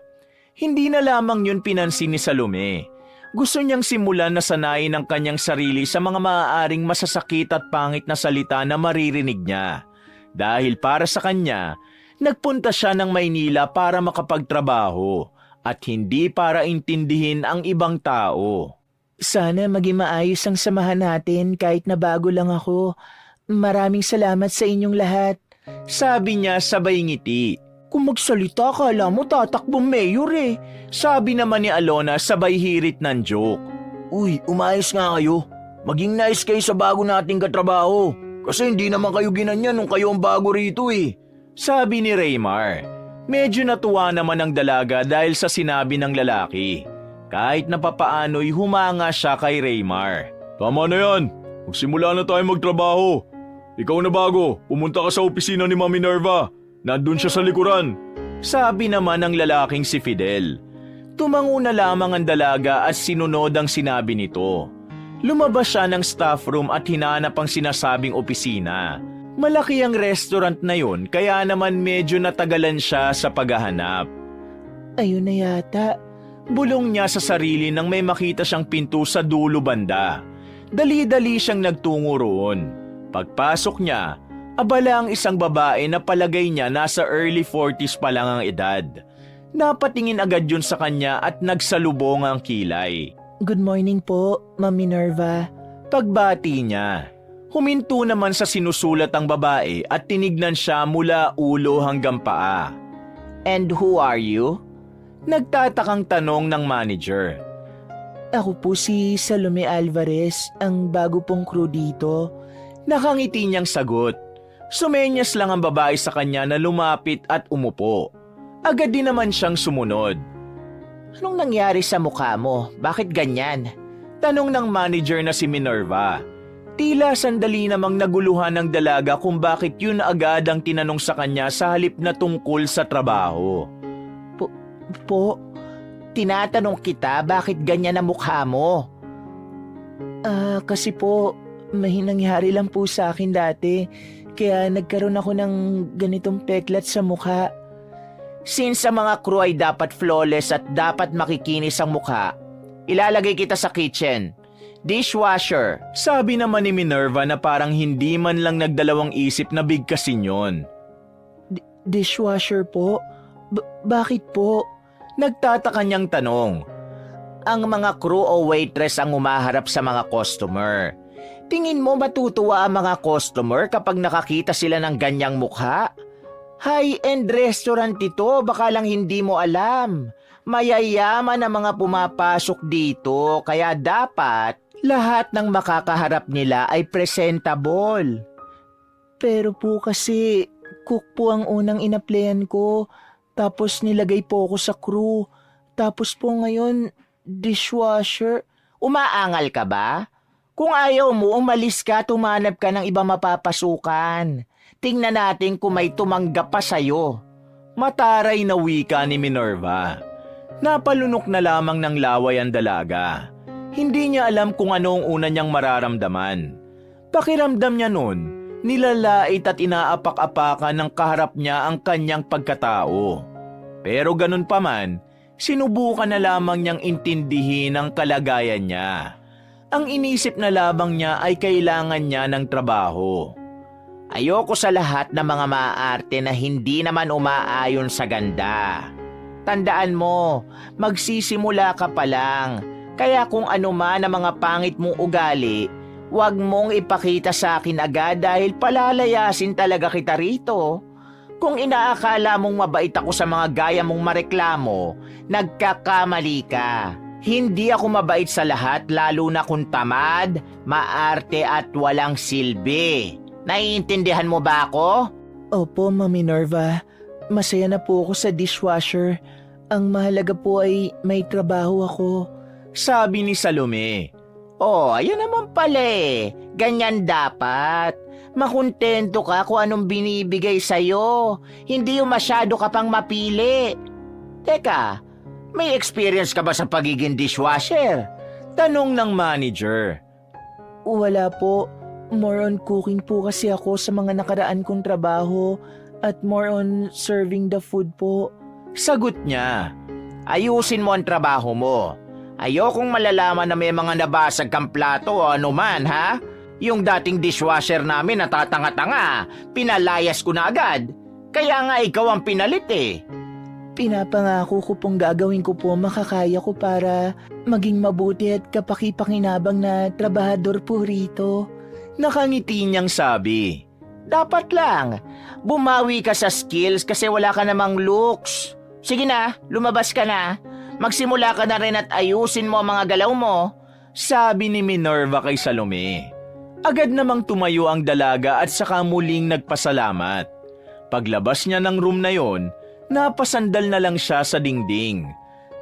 Hindi na lamang yun pinansin ni Salome. Gusto niyang simulan na sanayin ang kanyang sarili sa mga maaaring masasakit at pangit na salita na maririnig niya. Dahil para sa kanya, nagpunta siya ng Maynila para makapagtrabaho at hindi para intindihin ang ibang tao.
Sana maging maayos ang samahan natin kahit na bago lang ako. Maraming salamat sa inyong lahat.
Sabi niya sabay ngiti.
Kung magsalita ka, alam mo tatakbong mayor eh.
Sabi naman ni Alona sabay hirit ng joke.
Uy, umayos nga kayo. Maging nice kayo sa bago nating katrabaho. Kasi hindi naman kayo ginanyan nung kayo ang bago rito eh.
Sabi ni Raymar. Medyo natuwa naman ang dalaga dahil sa sinabi ng lalaki. Kahit napapaano'y humanga siya kay Raymar. Tama na yan. Magsimula na tayo magtrabaho. Ikaw na bago, pumunta ka sa opisina ni Mami Nerva. Nandun siya sa likuran. Sabi naman ng lalaking si Fidel. Tumango na lamang ang dalaga at sinunod ang sinabi nito. Lumabas siya ng staff room at hinanap ang sinasabing opisina. Malaki ang restaurant na yun kaya naman medyo natagalan siya sa paghahanap.
Ayun na yata.
Bulong niya sa sarili nang may makita siyang pinto sa dulo banda. Dali-dali siyang nagtungo roon. Pagpasok niya, abala ang isang babae na palagay niya nasa early 40s pa lang ang edad. Napatingin agad yun sa kanya at nagsalubong ang kilay.
Good morning po, Ma'am Minerva.
Pagbati niya, huminto naman sa sinusulat ang babae at tinignan siya mula ulo hanggang paa.
And who are you?
Nagtatakang tanong ng manager.
Ako po si Salome Alvarez, ang bago pong crew dito.
Nakangiti niyang sagot. Sumenyas lang ang babae sa kanya na lumapit at umupo. Agad din naman siyang sumunod.
Anong nangyari sa mukha mo? Bakit ganyan?
Tanong ng manager na si Minerva. Tila sandali namang naguluhan ng dalaga kung bakit yun agad ang tinanong sa kanya sa halip na tungkol sa trabaho.
Po, tinatanong kita bakit ganyan ang mukha mo? Kasi po, may nangyari lang po sa akin dati. Kaya nagkaroon ako ng ganitong peklat sa mukha.
Since sa mga crew ay dapat flawless at dapat makikinis ang mukha, ilalagay kita sa kitchen. Dishwasher. Sabi naman ni Minerva na parang hindi man lang nagdalawang isip na bigkasin yon.
Dishwasher po? Bakit po?
Nagtataka niyang tanong. Ang mga crew o waitress ang umaharap sa mga customer. Tingin mo matutuwa ang mga customer kapag nakakita sila ng ganyang mukha? High-end restaurant ito, baka lang hindi mo alam. Mayayaman ang mga pumapasok dito, kaya dapat lahat ng makakaharap nila ay presentable.
Pero po kasi, cook po ang unang inaplayan ko, tapos nilagay po ako sa crew, tapos po ngayon, dishwasher.
Umaangal ka ba? Kung ayaw mo, umalis ka, tumanap ka ng iba mapapasukan. Tingnan natin kung may tumanggap pa sa'yo. Mataray na wika ni Minerva. Napalunok na lamang ng laway ang dalaga. Hindi niya alam kung ano ang una niyang mararamdaman. Pakiramdam niya nun, nilalait at inaapak-apakan ng kaharap niya ang kanyang pagkatao. Pero ganun pa man, sinubukan na lamang niyang intindihin ang kalagayan niya. Ang inisip na labang niya ay kailangan niya ng trabaho. Ayoko sa lahat ng mga maaarte na hindi naman umaayon sa ganda. Tandaan mo, magsisimula ka pa lang. Kaya kung ano man ang mga pangit mong ugali, huwag mong ipakita sa akin agad dahil palalayasin talaga kita rito. Kung inaakala mong mabait ako sa mga gaya mong mareklamo, nagkakamali ka. Hindi ako mabait sa lahat lalo na kung tamad, maarte at walang silbi. Naiintindihan mo ba ako?
Opo, Ma'am Minerva. Masaya na po ako sa dishwasher. Ang mahalaga po ay may trabaho ako.
Sabi ni Salome. Oh, ayun naman pala eh. Ganyan dapat. Makontento ka kung anong binibigay sa'yo. Hindi yung masyado ka pang mapili. Teka, may experience ka ba sa pagiging dishwasher? Tanong ng manager.
Wala po. More on cooking po kasi ako sa mga nakaraan kong trabaho at more on serving the food po.
Sagot niya. Ayusin mo ang trabaho mo. Ayokong malalaman na may mga nabasag kang plato o anuman, ha? Yung dating dishwasher namin natatanga-tanga, pinalayas ko na agad. Kaya nga ikaw ang pinalit eh.
Pinapangako ko pong gagawin ko po makakaya ko para maging mabuti at kapaki-pakinabang na trabahador po rito.
Nakangiti niyang sabi.
Dapat lang. Bumawi ka sa skills kasi wala ka namang looks. Sige na, lumabas ka na. Magsimula ka na rin at ayusin mo ang mga galaw mo.
Sabi ni Minerva kay Salome. Agad namang tumayo ang dalaga at saka muling nagpasalamat. Paglabas niya ng room na yon, napasandal na lang siya sa dingding.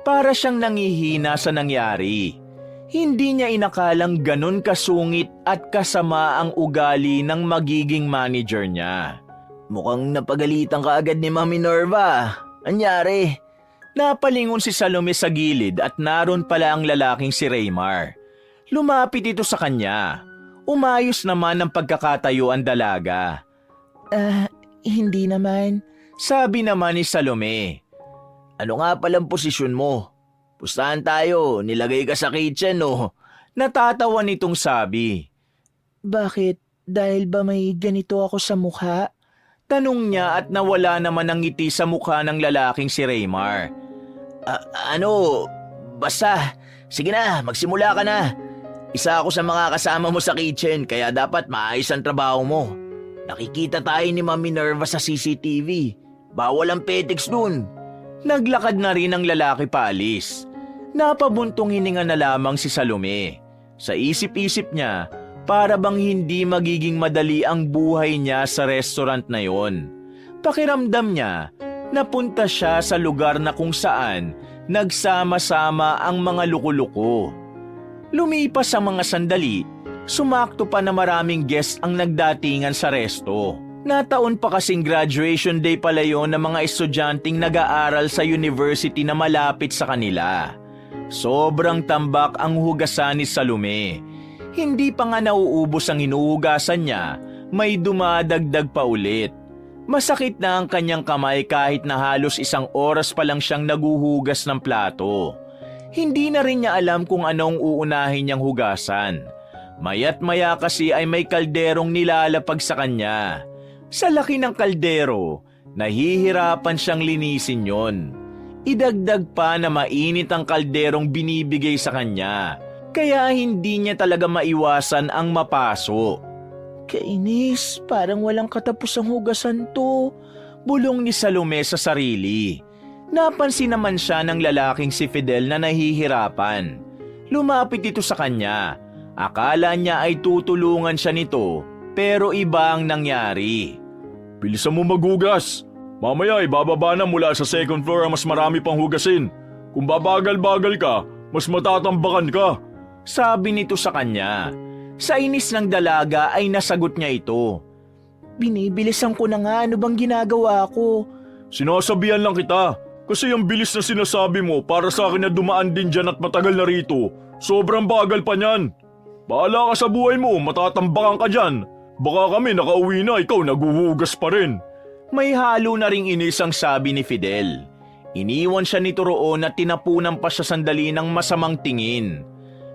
Para siyang nangihina sa nangyari. Hindi niya inakalang ganun kasungit at kasama ang ugali ng magiging manager niya.
Mukhang napagalitan ka agad ni Ma'am Minerva. Anyari?
Napalingon si Salome sa gilid at naroon pala ang lalaking si Raymar. Lumapit ito sa kanya. Umayos naman ang pagkakatayo ang dalaga.
Hindi naman.
Sabi naman ni Salome.
Ano nga palang posisyon mo? Pustahan tayo, nilagay ka sa kitchen, no?
Natatawa nitong sabi.
Bakit? Dahil ba may ganito ako sa mukha?
Tanong niya at nawala naman ang ngiti sa mukha ng lalaking si Raymar.
Basta, sige na, magsimula ka na. Isa ako sa mga kasama mo sa kitchen, kaya dapat maayos ang trabaho mo. Nakikita tayo ni Ma'am Minerva sa CCTV. Bawal ang petiks dun.
Naglakad na rin ang lalaki paalis. Napabuntong hininga na lamang si Salome. Sa isip-isip niya, para bang hindi magiging madali ang buhay niya sa restaurant na yon. Pakiramdam niya, napunta siya sa lugar na kung saan nagsama-sama ang mga luko-luko. Lumipas ang mga sandali, sumakto pa na maraming guests ang nagdatingan sa resto. Nataon pa kasing graduation day pala yon ng mga estudyanteng nag-aaral sa university na malapit sa kanila. Sobrang tambak ang hugasan ni Salome. Hindi pa nga nauubos ang hinuhugasan niya, may dumadagdag pa ulit. Masakit na ang kanyang kamay kahit na halos 1 oras pa lang siyang naguhugas ng plato. Hindi na rin niya alam kung anong uunahin niyang hugasan. Maya't maya kasi ay may kalderong nilalapag sa kanya. Sa laki ng kaldero, nahihirapan siyang linisin yon. Idagdag pa na mainit ang kalderong binibigay sa kanya, kaya hindi niya talaga maiwasan ang mapaso.
Kainis, parang walang katapusang hugasan to.
Bulong ni Salome sa sarili. Napansin naman siya ng lalaking si Fidel na nahihirapan. Lumapit ito sa kanya. Akala niya ay tutulungan siya nito, pero iba ang nangyari. Bilisan mo maghugas. Mamaya ibababa na mula sa second floor ang mas marami pang hugasin. Kung babagal-bagal ka, mas matatambakan ka. Sabi nito sa kanya. Sa inis ng dalaga ay nasagot niya ito.
Binibilisan ko na nga, ano bang ginagawa ko?
Sinasabihan lang kita. Kasi yung bilis na sinasabi mo para sa akin na dumaan din dyan at matagal na rito. Sobrang bagal pa niyan. Bahala ka sa buhay mo, matatambakan ka dyan. Baka kami nakauwi na, ikaw naguhugas pa rin.
May halo na ring inis ang sabi ni Fidel. Iniwan siya nito roon at tinapunan pa siya sandali ng masamang tingin.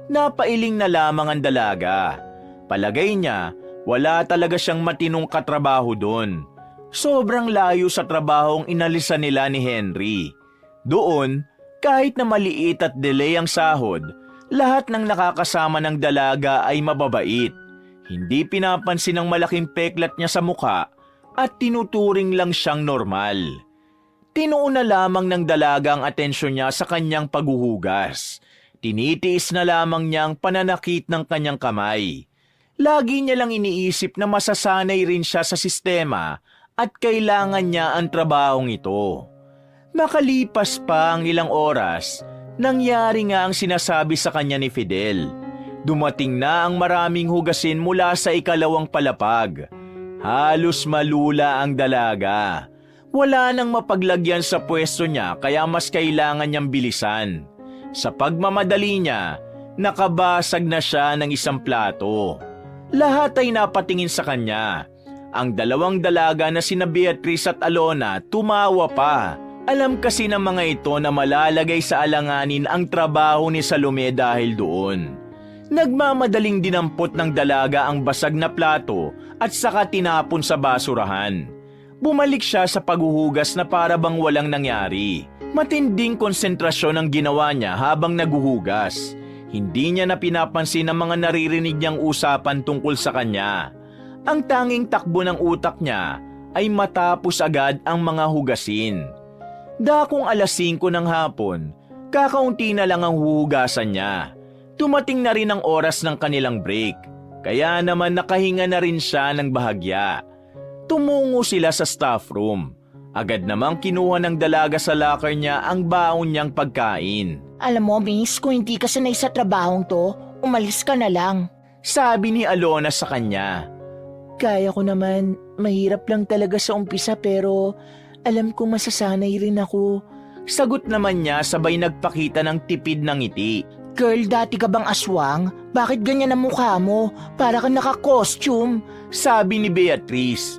Napailing na lamang ang dalaga. Palagay niya, wala talaga siyang matinong katrabaho doon. Sobrang layo sa trabahong inalisan nila ni Henry. Doon, kahit na maliit at delay ang sahod, lahat ng nakakasama ng dalaga ay mababait. Hindi pinapansin ang malaking peklat niya sa mukha at tinuturing lang siyang normal. Tinuon na lamang ng dalaga ang atensyon niya sa kanyang paghuhugas. Tinitiis na lamang niyang pananakit ng kanyang kamay. Lagi niya lang iniisip na masasanay rin siya sa sistema at kailangan niya ang trabahong ito. Makalipas pa ang ilang oras, nangyari nga ang sinasabi sa kanya ni Fidel. Dumating na ang maraming hugasin mula sa ikalawang palapag. Halos malula ang dalaga. Wala nang mapaglagyan sa pwesto niya kaya mas kailangan niyang bilisan. Sa pagmamadali niya, nakabasag na siya ng 1 plato. Lahat ay napatingin sa kanya. Ang 2 dalaga na sina Beatrice at Alona tumawa pa. Alam kasi ng mga ito na malalagay sa alanganin ang trabaho ni Salome dahil doon. Nagmamadaling dinampot ng dalaga ang basag na plato at saka tinapon sa basurahan. Bumalik siya sa paghuhugas na para bang walang nangyari. Matinding konsentrasyon ang ginawa niya habang naguhugas. Hindi niya na pinapansin ang mga naririnig niyang usapan tungkol sa kanya. Ang tanging takbo ng utak niya ay matapos agad ang mga hugasin. Dakong 5:00 ng hapon, kakaunti na lang ang huhugasan niya. Tumating na rin ang oras ng kanilang break, kaya naman nakahinga na rin siya ng bahagya. Tumungo sila sa staff room. Agad namang kinuha ng dalaga sa locker niya ang baon niyang pagkain.
Alam mo, miss, kung hindi ka sanay sa trabahong to, umalis ka na lang.
Sabi ni Alona sa kanya.
Kaya ko naman, mahirap lang talaga sa umpisa pero alam kong masasanay rin ako.
Sagot naman niya sabay nagpakita ng tipid ng ngiti.
Girl, dati ka bang aswang? Bakit ganyan ang mukha mo? Para kang naka-costume.
Sabi ni Beatrice.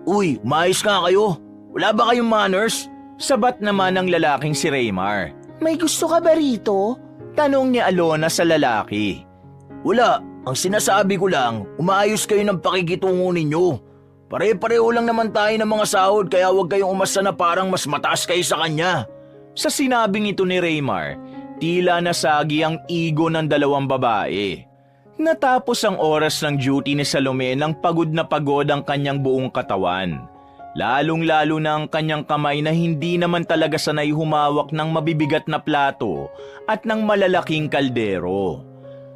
Uy, maayos nga kayo. Wala ba kayong manners? Sabat naman ng lalaking si Raymar.
May gusto ka ba rito?
Tanong ni Alona sa lalaki. Wala, ang sinasabi ko lang, umaayos kayo ng pakikitungo ninyo. Pare-pareho lang naman tayo ng mga sahod kaya huwag kayong umasa na parang mas mataas kayo sa kanya. Sa sinabing ito ni Raymar, tila nasagi ang ego ng dalawang babae. Natapos ang oras ng duty ni Salome nang pagod na pagod ang kanyang buong katawan. Lalong-lalo na ang kanyang kamay na hindi naman talaga sanay humawak ng mabibigat na plato at ng malalaking kaldero.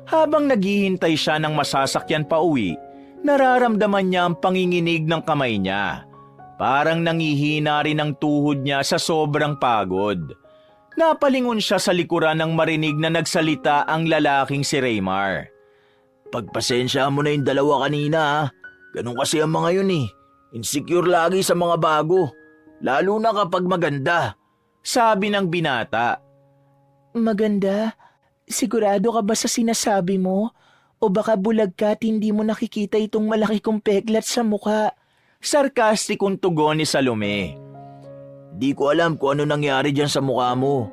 Habang naghihintay siya ng masasakyan pa uwi, nararamdaman niya ang panginginig ng kamay niya. Parang nangihina rin ang tuhod niya sa sobrang pagod. Napalingon siya sa likuran nang marinig na nagsalita ang lalaking si Raymar. Pagpasensya mo na yung dalawa kanina ha. Ganun kasi ang mga yun eh. Insecure lagi sa mga bago. Lalo na kapag maganda. Sabi ng binata.
Maganda? Sigurado ka ba sa sinasabi mo? O baka bulag ka at hindi mo nakikita itong malaki kong peklat sa mukha?
Sarkastikong tugon ni Salome. Di ko alam kung ano nangyari dyan sa mukha mo.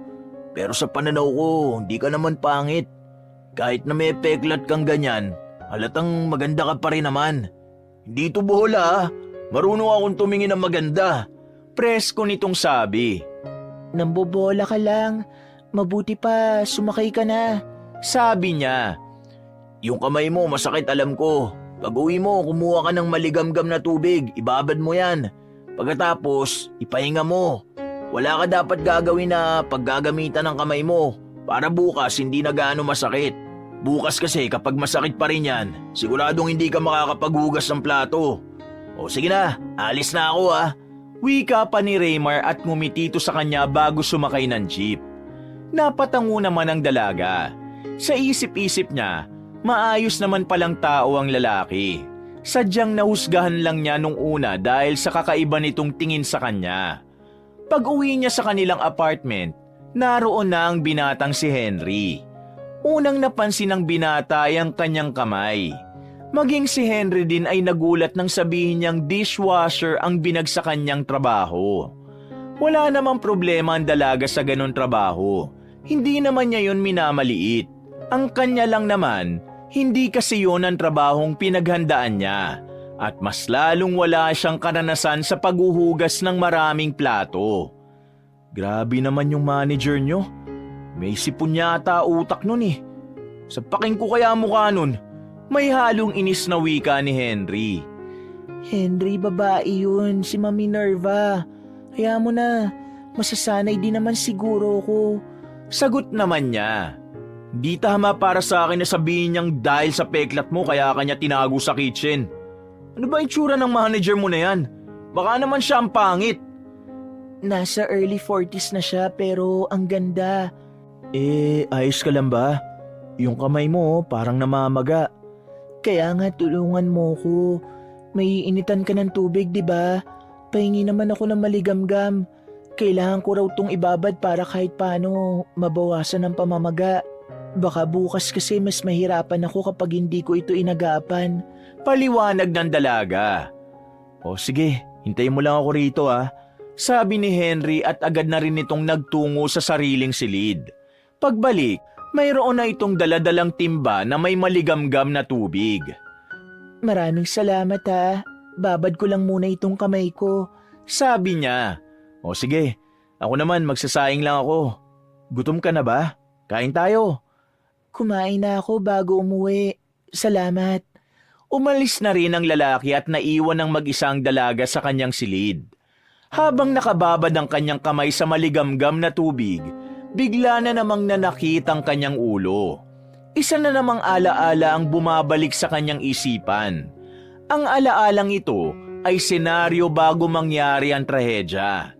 Pero sa pananaw ko, hindi ka naman pangit. Kahit na may peklat kang ganyan, halatang maganda ka pa rin naman. Hindi to bola ha. Marunong akong tumingin ng maganda. Presko nitong sabi.
Nambobola ka lang. Mabuti pa, sumakay ka na.
Sabi niya. Yung kamay mo masakit alam ko. Pag uwi mo, kumuha ka ng maligamgam na tubig. Ibabad mo yan. Pagkatapos, ipahinga mo. Wala ka dapat gagawin na paggagamitan ng kamay mo. Para bukas hindi na gaano masakit. Bukas kasi kapag masakit pa rin yan, siguradong hindi ka makakapaghugas ng plato. O sige na, alis na ako ha. Wika pa ni Raymar at ngumitito sa kanya bago sumakay ng jeep. Napatango naman ang dalaga. Sa isip-isip niya, maayos naman palang tao ang lalaki. Sadyang nahusgahan lang niya nung una dahil sa kakaiba nitong tingin sa kanya. Pag uwi niya sa kanilang apartment, naroon na ang binatang si Henry. Unang napansin ng binata ay ang kanyang kamay. Maging si Henry din ay nagulat nang sabihin niyang dishwasher ang binagsakan niyang trabaho. Wala namang problema ang dalaga sa ganon trabaho. Hindi naman niya yun minamaliit. Ang kanya lang naman, hindi kasi yun ang trabahong pinaghandaan niya. At mas lalong wala siyang karanasan sa paghuhugas ng maraming plato. Grabe naman yung manager niyo. May sipon yata utak nun eh. Sapakin ko kaya mukha nun. May halong inis na wika ni Henry.
Henry, babae yun. Si Mami Nerva. Kaya mo na. Masasanay din naman siguro ko.
Sagot naman niya. Di tama para sa akin na sabihin niyang dahil sa peklat mo kaya kanya tinago sa kitchen. Ano ba itsura ng manager mo na yan? Baka naman siya ang pangit.
Nasa early 40s na siya pero ang ganda.
Ayos ka lang ba? Yung kamay mo parang namamaga.
Kaya nga tulungan mo ko. May initan ka ng tubig, di ba? Pahingi naman ako ng maligamgam. Kailangan ko raw tong ibabad para kahit paano mabawasan ang pamamaga. Baka bukas kasi mas mahirapan ako kapag hindi ko ito inagapan.
Paliwanag ng dalaga. O sige, hintayin mo lang ako rito ha. Sabi ni Henry at agad na rin itong nagtungo sa sariling silid. Pagbalik, mayroon na itong daladalang timba na may maligamgam na tubig.
Maraming salamat ha. Babad ko lang muna itong kamay ko.
Sabi niya, "O sige, ako naman magsasaing lang ako. Gutom ka na ba? Kain tayo."
Kumain na ako bago umuwi. Salamat.
Umalis na rin ang lalaki at naiwan ng mag-isang dalaga sa kanyang silid. Habang nakababad ang kanyang kamay sa maligamgam na tubig, bigla na namang nanakit ang kanyang ulo. Isa na namang alaala ang bumabalik sa kanyang isipan. Ang alaalang ito ay senaryo bago mangyari ang trahedya.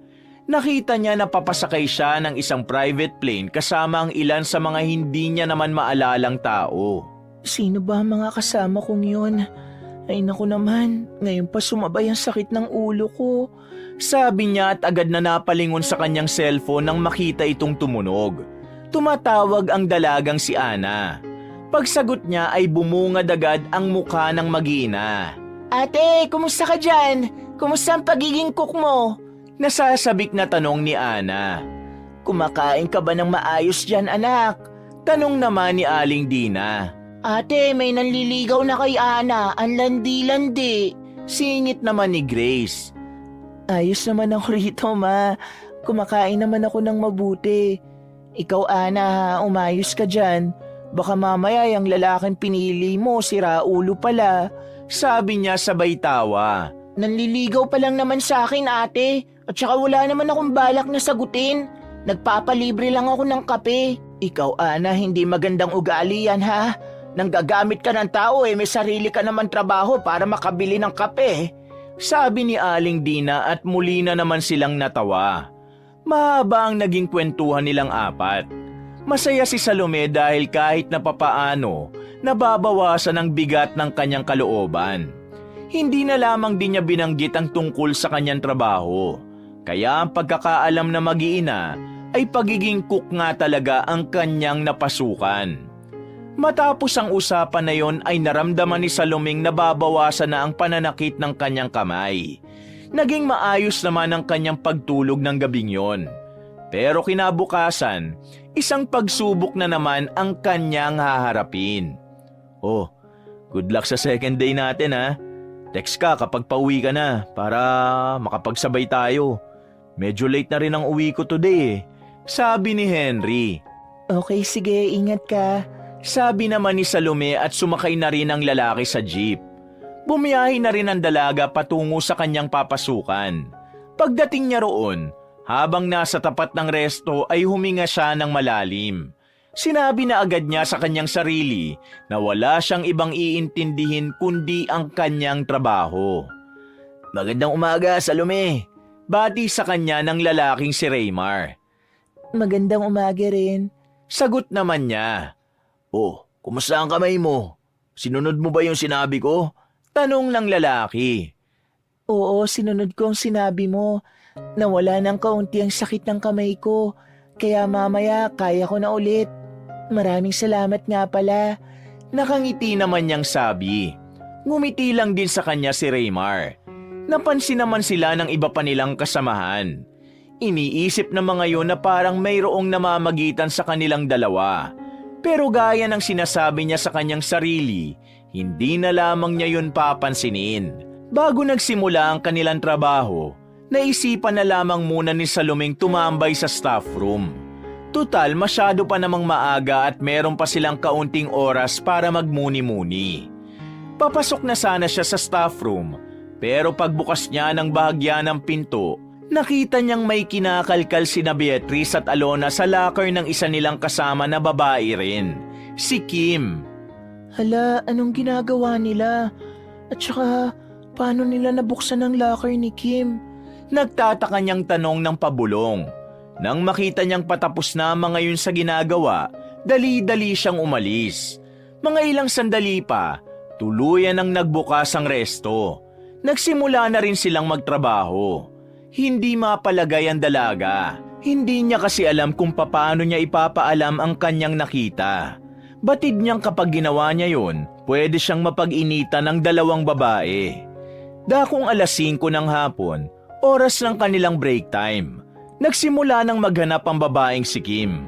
Nakita niya na papasakay siya ng isang private plane kasama ang ilan sa mga hindi niya naman maalalang tao.
Sino ba ang mga kasama kong yun? Ay naku naman, ngayon pa sumabay ang sakit ng ulo ko.
Sabi niya at agad na napalingon sa kanyang cellphone nang makita itong tumunog. Tumatawag ang dalagang si Ana. Pagsagot niya ay bumungad agad ang mukha ng mag-iina.
Ate, kumusta ka dyan? Kumusta ang pagiging cook mo?
Nasasabik na tanong ni Ana.
Kumakain ka ba ng maayos dyan, anak?
Tanong naman ni Aling Dina.
Ate, may nanliligaw na kay Ana. Ang landi-landi.
Singit naman ni Grace.
Ayos naman ako rito, ma. Kumakain naman ako ng mabuti. Ikaw, Ana, umayos ka dyan. Baka mamaya yung lalaking pinili mo, si Raulo pala.
Sabi niya sabay tawa.
Nanliligaw pa lang naman sa akin, ate. At saka wala naman akong balak na sagutin. Nagpapalibre lang ako ng kape. Ikaw, Ana, hindi magandang ugali yan, ha? Nang gagamit ka ng tao may sarili ka naman trabaho para makabili ng kape.
Sabi ni Aling Dina at muli na naman silang natawa. Mahaba ang naging kwentuhan nilang apat. Masaya si Salome dahil kahit na papaano, nababawasan ang bigat ng kanyang kalooban. Hindi na lamang din niya binanggit ang tungkol sa kanyang trabaho. Kaya ang pagkakaalam na mag-iina ay pagiging cook nga talaga ang kanyang napasukan. Matapos ang usapan na yon ay naramdaman ni Salomeng nababawasan na ang pananakit ng kanyang kamay. Naging maayos naman ang kanyang pagtulog ng gabing yon. Pero kinabukasan, isang pagsubok na naman ang kanyang haharapin. Oh, good luck sa second day natin ha. Text ka kapag pauwi ka na para makapagsabay tayo. Medyo late na rin ang uwi ko today sabi ni Henry.
Okay, sige, ingat ka.
Sabi naman ni Salome at sumakay na rin ang lalaki sa jeep. Bumiyahe na rin ang dalaga patungo sa kanyang papasukan. Pagdating niya roon, habang nasa tapat ng resto ay huminga siya ng malalim. Sinabi na agad niya sa kanyang sarili na wala siyang ibang iintindihin kundi ang kanyang trabaho. Magandang umaga, Salome. Bati sa kanya ng lalaking si Raymar.
Magandang umaga rin.
Sagot naman niya. Oh, kumusta ang kamay mo? Sinunod mo ba yung sinabi ko? Tanong ng lalaki.
Oo, sinunod ko ang sinabi mo. Nawala ng kaunti ang sakit ng kamay ko. Kaya mamaya kaya ko na ulit. Maraming salamat nga pala.
Nakangiti naman niyang sabi. Ngumiti lang din sa kanya si Raymar. Napansin naman sila ng iba pa nilang kasamahan. Iniisip ng mga yon na parang mayroong namamagitan sa kanilang dalawa. Pero gaya ng sinasabi niya sa kanyang sarili, hindi na lamang niya yun papansinin. Bago nagsimula ang kanilang trabaho, naisipan na lamang muna ni Salomeng tumambay sa staff room. Tutal, masyado pa namang maaga at meron pa silang kaunting oras para magmuni-muni. Papasok na sana siya sa staff room, pero pagbukas niya ng bahagya ng pinto, nakita niyang may kinakalkal sina Beatrice at Alona sa locker ng isa nilang kasama na babae rin, si Kim.
Hala, anong ginagawa nila? At saka, paano nila nabuksan ang locker ni Kim?
Nagtataka niyang tanong ng pabulong. Nang makita niyang patapos na mga yun sa ginagawa, dali-dali siyang umalis. Mga ilang sandali pa, tuluyan ang nagbukas ang resto. Nagsimula na rin silang magtrabaho. Hindi mapalagay ang dalaga. Hindi niya kasi alam kung paano niya ipapaalam ang kanyang nakita. Batid niyang kapag ginawa niya yun, pwede siyang mapag-initan ng dalawang babae. Dakong 5:00 ng hapon, oras ng kanilang break time. Nagsimula nang maghanap ang babaeng si Kim.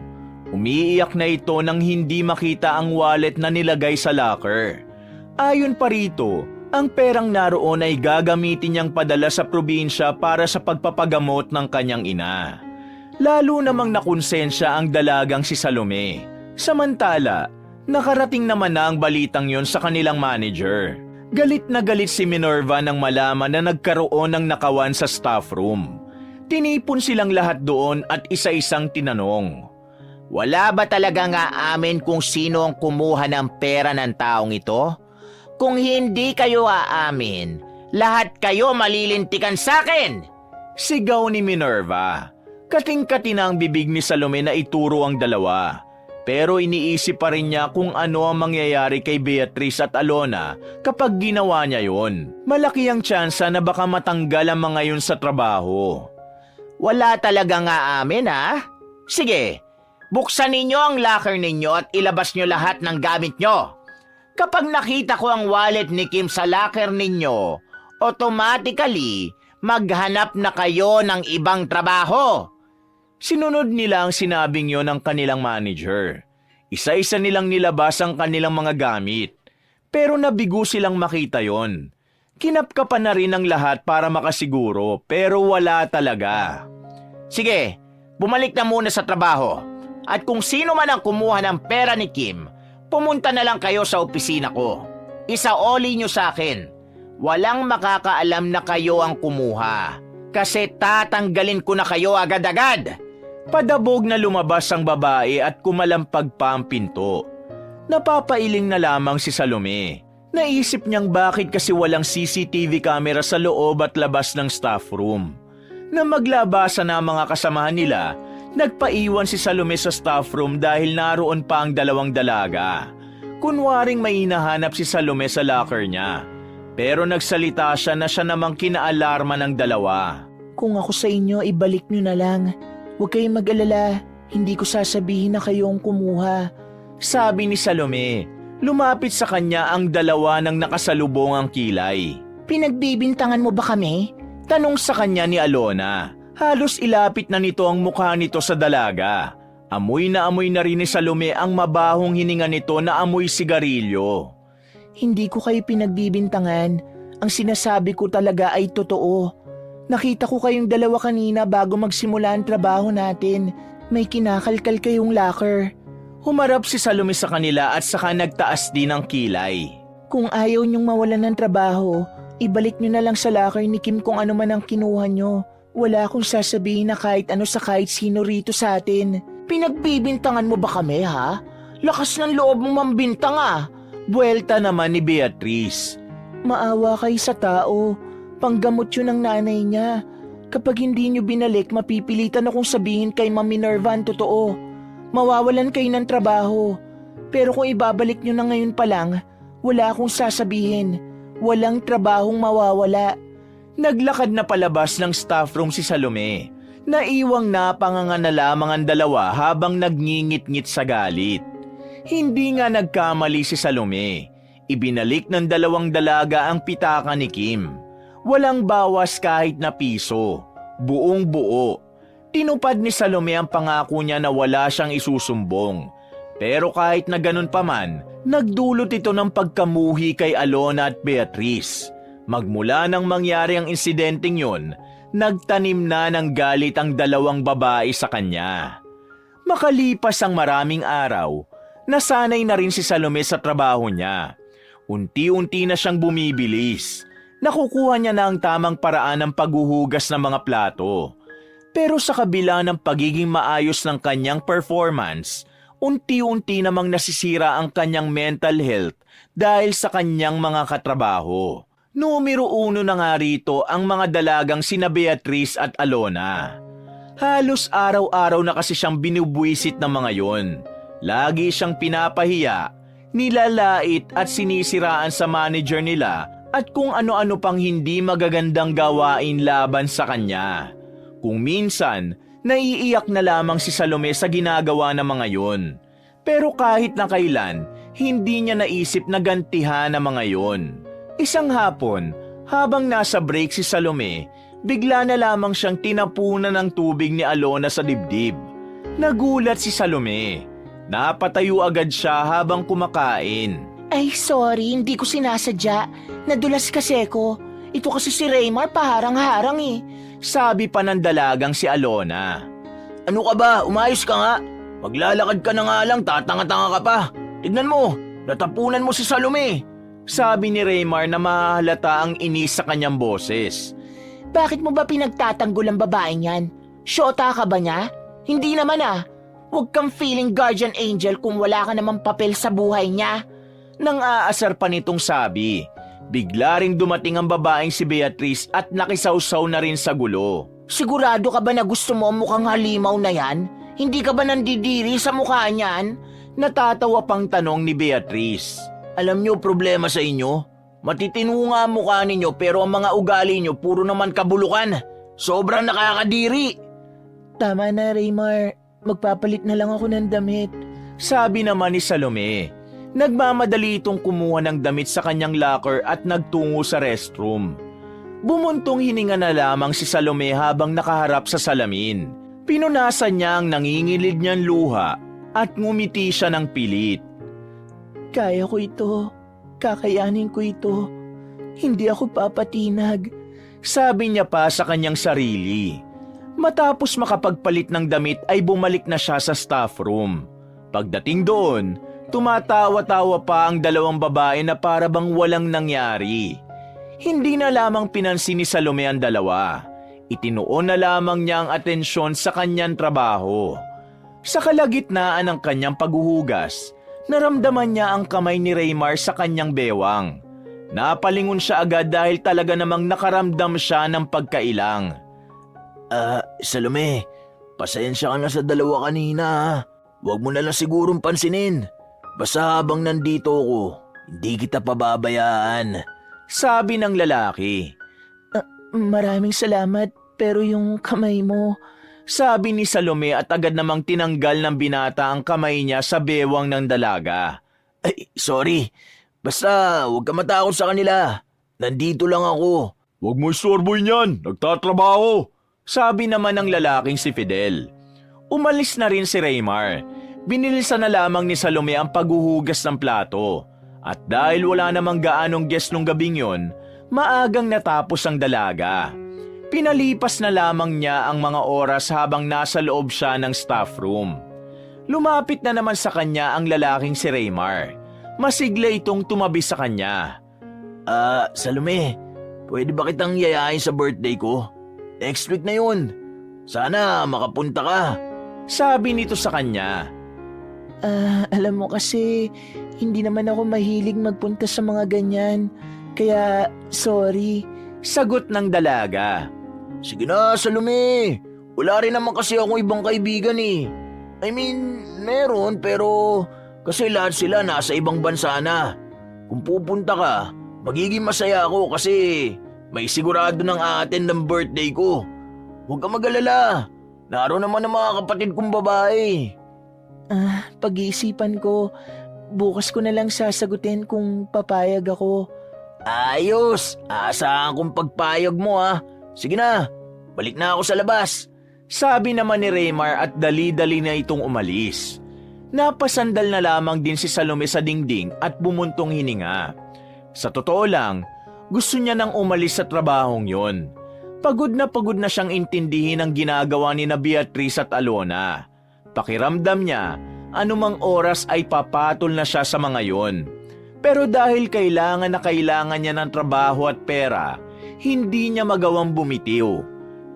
Umiiyak na ito nang hindi makita ang wallet na nilagay sa locker. Ayon pa rito, Ang perang naroon ay gagamitin niyang padala sa probinsya para sa pagpapagamot ng kanyang ina. Lalo namang nakonsensya ang dalagang si Salome. Samantala, nakarating naman na ang balitang yon sa kanilang manager. Galit na galit si Minerva nang malaman na nagkaroon ng nakawan sa staff room. Tinipon silang lahat doon at isa-isang tinanong.
Wala ba talaga nga amin kung sino ang kumuha ng pera ng taong ito? Kung hindi kayo aamin, lahat kayo malilintikan sa akin!
Sigaw ni Minerva. Kating-kati na ang bibig ni Salome na ituro ang dalawa. Pero iniisip pa rin niya kung ano ang mangyayari kay Beatrice at Alona kapag ginawa niya yon. Malaki ang tsansa na baka matanggal ang mga yun sa trabaho.
Wala talaga nga amin ha? Sige, buksan ninyo ang locker ninyo at ilabas nyo lahat ng gamit nyo. Kapag nakita ko ang wallet ni Kim sa locker ninyo, automatically maghanap na kayo ng ibang trabaho.
Sinunod nila ang sinabing yon ng kanilang manager. Isa-isa nilang nilabas ang kanilang mga gamit. Pero nabigo silang makita yon. Kinapkapan na rin ang lahat para makasiguro pero wala talaga.
Sige, bumalik na muna sa trabaho. At kung sino man ang kumuha ng pera ni Kim, pumunta na lang kayo sa opisina ko. Isaoli nyo sa akin. Walang makakaalam na kayo ang kumuha. Kasi tatanggalin ko na kayo agad-agad.
Padabog na lumabas ang babae at kumalampag pa ang pinto. Napapailing na lamang si Salome. Naisip niyang bakit kasi walang CCTV camera sa loob at labas ng staff room. Na maglabasan na ang mga kasamahan nila, nagpaiwan si Salome sa staff room dahil naroon pa ang dalawang dalaga. Kunwaring may hinahanap si Salome sa locker niya. Pero nagsalita siya na siya namang kinaalarma ng dalawa.
Kung ako sa inyo, ibalik nyo na lang. Huwag kayong mag-alala. Hindi ko sasabihin na kayo ang kumuha.
Sabi ni Salome. Lumapit sa kanya ang dalawa ng nakasalubong ang kilay.
Pinagbibintangan mo ba kami?
Tanong sa kanya ni Alona. Halos ilapit na nito ang mukha nito sa dalaga. Amoy na rin ni Salome ang mabahong hininga nito na amoy sigarilyo.
Hindi ko kayo pinagbibintangan. Ang sinasabi ko talaga ay totoo. Nakita ko kayong dalawa kanina bago magsimula ang trabaho natin. May kinakalkal kayong locker.
Humarap si Salome sa kanila at saka nagtaas din ang kilay.
Kung ayaw niyong mawalan ng trabaho, ibalik niyo na lang sa locker ni Kim kung ano man ang kinuha niyo. Wala akong sasabihin na kahit ano sa kahit sino rito sa atin. Pinagbibintangan mo ba kami ha? Lakas ng loob mo mambintang ah.
Buwelta naman ni Beatrice.
Maawa kayo sa tao. Panggamot yun ng nanay niya. Kapag hindi niyo binalik, mapipilitan akong sabihin kay Ma'am Minerva ang totoo. Mawawalan kayo ng trabaho. Pero kung ibabalik niyo na ngayon pa lang, wala akong sasabihin. Walang trabahong mawawala.
Naglakad na palabas ng staff room si Salome. Naiwang napanganga na lamang ang dalawa habang nagngingit-ngit sa galit. Hindi nga nagkamali si Salome. Ibinalik ng dalawang dalaga ang pitaka ni Kim. Walang bawas kahit na piso. Buong buo. Tinupad ni Salome ang pangako niya na wala siyang isusumbong. Pero kahit na ganun pa man, nagdulot ito ng pagkamuhi kay Alona at Beatrice. Magmula nang mangyari ang insidenteng yon, nagtanim na ng galit ang dalawang babae sa kanya. Makalipas ang maraming araw, nasanay na rin si Salome sa trabaho niya. Unti-unti na siyang bumibilis. Nakukuha niya na ang tamang paraan ng paghuhugas ng mga plato. Pero sa kabila ng pagiging maayos ng kanyang performance, unti-unti namang nasisira ang kanyang mental health dahil sa kanyang mga katrabaho. Numero 1 na nga rito ang mga dalagang sina Beatrice at Alona. Halos araw-araw na kasi siyang binubwisit ng mga yon. Lagi siyang pinapahiya, nilalait at sinisiraan sa manager nila at kung ano-ano pang hindi magagandang gawain laban sa kanya. Kung minsan, naiiyak na lamang si Salome sa ginagawa ng mga yon. Pero kahit na kailan, hindi niya naisip na gantihan ang mga yon. Isang hapon, habang nasa break si Salome, bigla na lamang siyang tinapunan ng tubig ni Alona sa dibdib. Nagulat si Salome. Napatayo agad siya habang kumakain.
Ay, sorry, hindi ko sinasadya. Nadulas kasi ko. Ito kasi si Raymar paharang-harang eh.
Sabi pa ng dalagang si Alona. Ano ka ba? Umayos ka nga. Maglalakad ka na nga lang, tatanga-tanga ka pa. Tignan mo, natapunan mo si Salome. Sabi ni Raymar na mahalata ang inis sa kanyang boses.
Bakit mo ba pinagtatanggol ang babaeng yan? Syota ka ba niya? Hindi naman ah. Huwag kang feeling guardian angel kung wala ka namang papel sa buhay niya.
Nang aasar pa nitong sabi, bigla ring dumating ang babaeng si Beatrice at nakisawsaw na rin sa gulo.
Sigurado ka ba na gusto mo ang mukhang halimaw na yan? Hindi ka ba nandidiri sa mukha niyan?
Natatawa pang tanong ni Beatrice. Alam niyo problema sa inyo? Matitino nga ang mukha ninyo pero ang mga ugali niyo puro naman kabulukan. Sobrang nakakadiri.
Tama na, Raymar. Magpapalit na lang ako ng damit.
Sabi naman ni Salome. Nagmamadali itong kumuha ng damit sa kanyang locker at nagtungo sa restroom. Bumuntong hininga na lamang si Salome habang nakaharap sa salamin. Pinunasan niya ang nangingilid niyang luha at ngumiti siya ng pilit.
Kaya ko ito. Kakayanin ko ito. Hindi ako papatinag.
Sabi niya pa sa kanyang sarili. Matapos makapagpalit ng damit ay bumalik na siya sa staff room. Pagdating doon, tumatawa-tawa pa ang dalawang babae na para bang walang nangyari. Hindi na lamang pinansin ni Salome ang dalawa. Itinuon na lamang niya ang atensyon sa kanyang trabaho. Sa kalagitnaan ng kanyang paghuhugas, naramdaman niya ang kamay ni Raymar sa kanyang bewang. Napalingon siya agad dahil talaga namang nakaramdam siya ng pagkailang. Salome, pasensya ka na sa dalawa kanina ha. Huwag mo na lang sigurong pansinin. Basta habang nandito ako, hindi kita pababayaan. Sabi ng lalaki.
Maraming salamat, pero yung kamay mo...
Sabi ni Salome at agad namang tinanggal ng binata ang kamay niya sa bewang ng dalaga. Ay, sorry. Basta huwag ka matakot sa kanila. Nandito lang ako.
Huwag mo istorboy niyan, nagtatrabaho.
Sabi naman ng lalaking si Fidel. Umalis na rin si Raymar. Binilisan na lamang ni Salome ang paghuhugas ng plato. At dahil wala namang gaanong guest nung gabing yon, maagang natapos ang dalaga. Pinalipas na lamang niya ang mga oras habang nasa loob siya ng staff room. Lumapit na naman sa kanya ang lalaking si Raymar. Masigla itong tumabi sa kanya. Salome, pwede ba kitang yayain sa birthday ko? Next week na yun. Sana makapunta ka. Sabi nito sa kanya.
Alam mo kasi, hindi naman ako mahilig magpunta sa mga ganyan. Kaya, sorry.
Sagot ng dalaga. Sige na, Salome. Wala rin naman kasi akong ibang kaibigan eh. I mean, meron pero kasi lahat sila nasa ibang bansa na. Kung pupunta ka, magiging masaya ako kasi may sigurado ng a-attend ng birthday ko. Huwag ka mag-alala. Naroon naman ang mga kapatid kong babae.
Pag-iisipan ko, bukas ko na lang sasagutin kung papayag ako.
Ayos! Aasahan kong pagpayag mo ha. Sige na, balik na ako sa labas. Sabi naman ni Raymar at dali-dali na itong umalis. Napasandal na lamang din si Salome sa dingding at bumuntong hininga. Sa totoo lang, gusto niya nang umalis sa trabahong yon. Pagod na siyang intindihin ang ginagawa ni na Beatrice at Alona. Pakiramdam niya, anumang oras ay papatol na siya sa mga yon. Pero dahil kailangan niya ng trabaho at pera, hindi niya magawang bumitiw.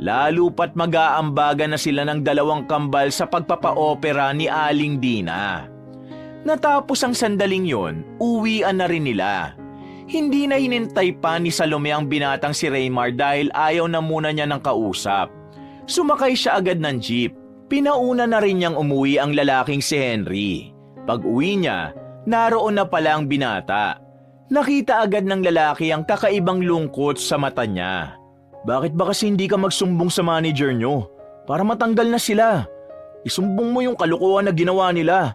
Lalo pat mag-aambaga na sila ng dalawang kambal sa pagpapa-opera ni Aling Dina. Natapos ang sandaling yon, uwian na rin nila. Hindi na hinintay pa ni Salome ang binatang si Raymar dahil ayaw na muna niya ng kausap. Sumakay siya agad ng jeep. Pinauna na rin niyang umuwi ang lalaking si Henry. Pag-uwi niya, naroon na pala ang binata. Nakita agad ng lalaki ang kakaibang lungkot sa mata niya. Bakit ba kasi hindi ka magsumbong sa manager niyo? Para matanggal na sila. Isumbong mo yung kalokohan na ginawa nila.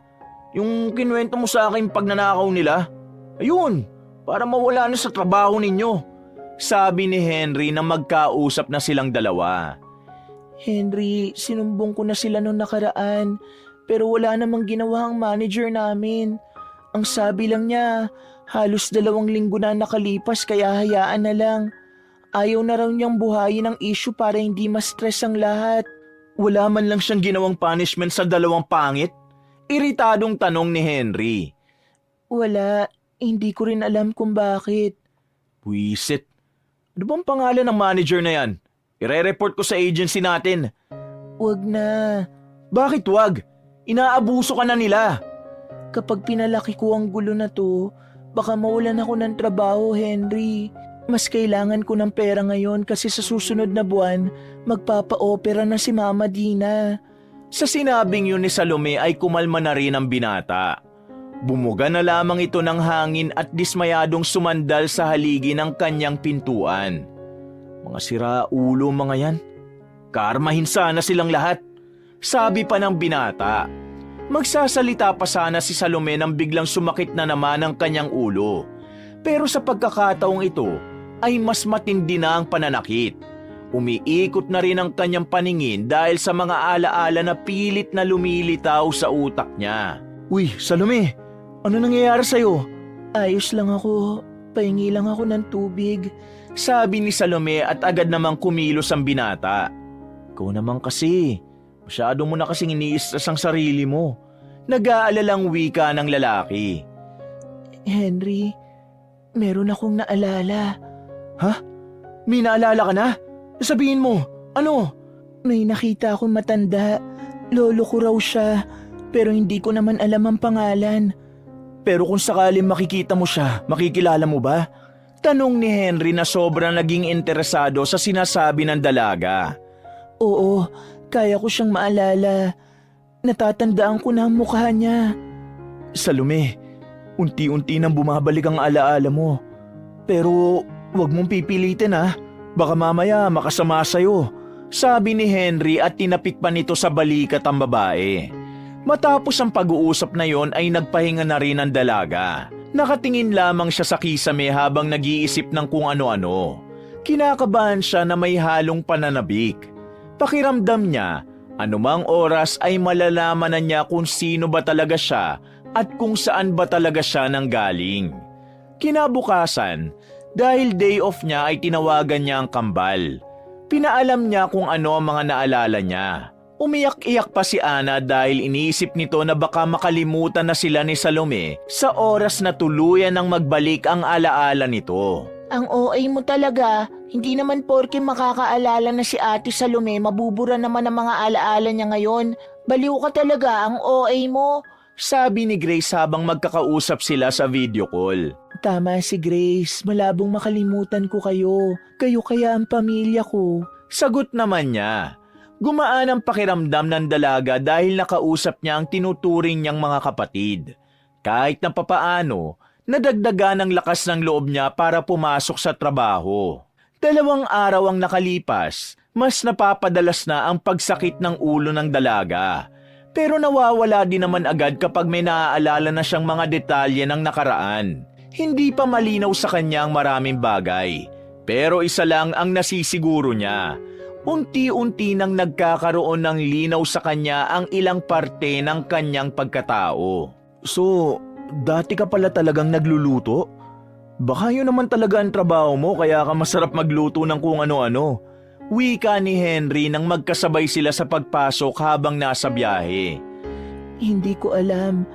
Yung kinuwento mo sa akin pagnanakaw nila. Ayun, para mawala na sa trabaho ninyo. Sabi ni Henry na magkausap na silang dalawa.
Henry, sinumbong ko na sila noong nakaraan, pero wala namang ginawa ang manager namin. Ang sabi lang niya, halos 2 linggo na nakalipas kaya hayaan na lang. Ayaw na raw niyang buhayin ang issue para hindi ma-stress ang lahat.
Wala man lang siyang ginawang punishment sa 2 pangit? Iritadong tanong ni Henry.
Wala, hindi ko rin alam kung bakit.
Buisit. Ano bang pangalan ng manager na yan? Ire-report ko sa agency natin.
Wag na.
Bakit wag? Inaabuso ka na nila.
Kapag pinalaki ko ang gulo na to, baka mawalan ako ng trabaho, Henry. Mas kailangan ko ng pera ngayon kasi sa susunod na buwan, magpapa-opera na si Mama Dina.
Sa sinabing yun ni Salome ay kumalma na rin ang binata. Bumuga na lamang ito ng hangin at dismayadong sumandal sa haligi ng kanyang pintuan. Mga siraulo mga yan. Karmahin sana silang lahat. Sabi pa ng binata. Magsasalita pa sana si Salome nang biglang sumakit na naman ang kanyang ulo. Pero sa pagkakataong ito ay mas matindi na ang pananakit. Umiikot na rin ang kanyang paningin dahil sa mga alaala na pilit na lumilitaw sa utak niya. Uy, Salome! Ano nangyayari sa'yo?
Ayos lang ako. Pahingi lang ako ng tubig.
Sabi ni Salome at agad namang kumilos ang binata. Ikaw naman kasi. Masyado mo na kasing iniistas ang sarili mo. Nag-aalalang wika ng lalaki.
Henry, meron akong naalala.
Ha? May naalala ka na? Sabihin mo, ano?
May nakita akong matanda. Lolo ko raw siya, pero hindi ko naman alam ang pangalan.
Pero kung sakaling makikita mo siya, makikilala mo ba? Tanong ni Henry na sobrang naging interesado sa sinasabi ng dalaga.
Oo, kaya ko siyang maalala. Natatandaan ko na ang mukha niya.
Salome, unti-unti nang bumabalik ang alaala mo. Pero wag mong pipilitin ha. Baka mamaya makasama sa'yo. Sabi ni Henry at tinapik pa nito sa balikat ang babae. Matapos ang pag-uusap na yon ay nagpahinga na rin ang dalaga. Nakatingin lamang siya sa kisame habang nag-iisip ng kung ano-ano. Kinakabahan siya na may halong pananabik. Pakiramdam niya, anumang oras ay malalaman na niya kung sino ba talaga siya at kung saan ba talaga siya nanggaling. Kinabukasan, dahil day off niya ay tinawagan niya ang kambal. Pinaalam niya kung ano ang mga naalala niya. Umiyak-iyak pa si Ana dahil iniisip nito na baka makalimutan na sila ni Salome sa oras na tuluyan ng magbalik ang alaala nito.
Ang OA mo talaga, hindi naman porke makakaalala na si Ate Salome, mabubura naman ang mga alaala niya ngayon. Baliw ka talaga, ang OA mo.
Sabi ni Grace habang magkakausap sila sa video call.
Tama si Grace, malabong makalimutan ko kayo. Kayo kaya ang pamilya ko.
Sagot naman niya. Gumaan ang pakiramdam ng dalaga dahil nakausap niya ang tinuturing niyang mga kapatid. Kahit na papaano, nadagdagan ang lakas ng loob niya para pumasok sa trabaho. 2 araw ang nakalipas, mas napapadalas na ang pagsakit ng ulo ng dalaga. Pero nawawala din naman agad kapag may naaalala na siyang mga detalye ng nakaraan. Hindi pa malinaw sa kanya ang maraming bagay. Pero isa lang ang nasisiguro niya. Unti-unti nang nagkakaroon ng linaw sa kanya ang ilang parte ng kanyang pagkatao. So, dati ka pala talagang nagluluto? Baka yun naman talaga ang trabaho mo kaya ka masarap magluto ng kung ano-ano. Wika ni Henry nang magkasabay sila sa pagpasok habang nasa biyahe.
Hindi ko alam.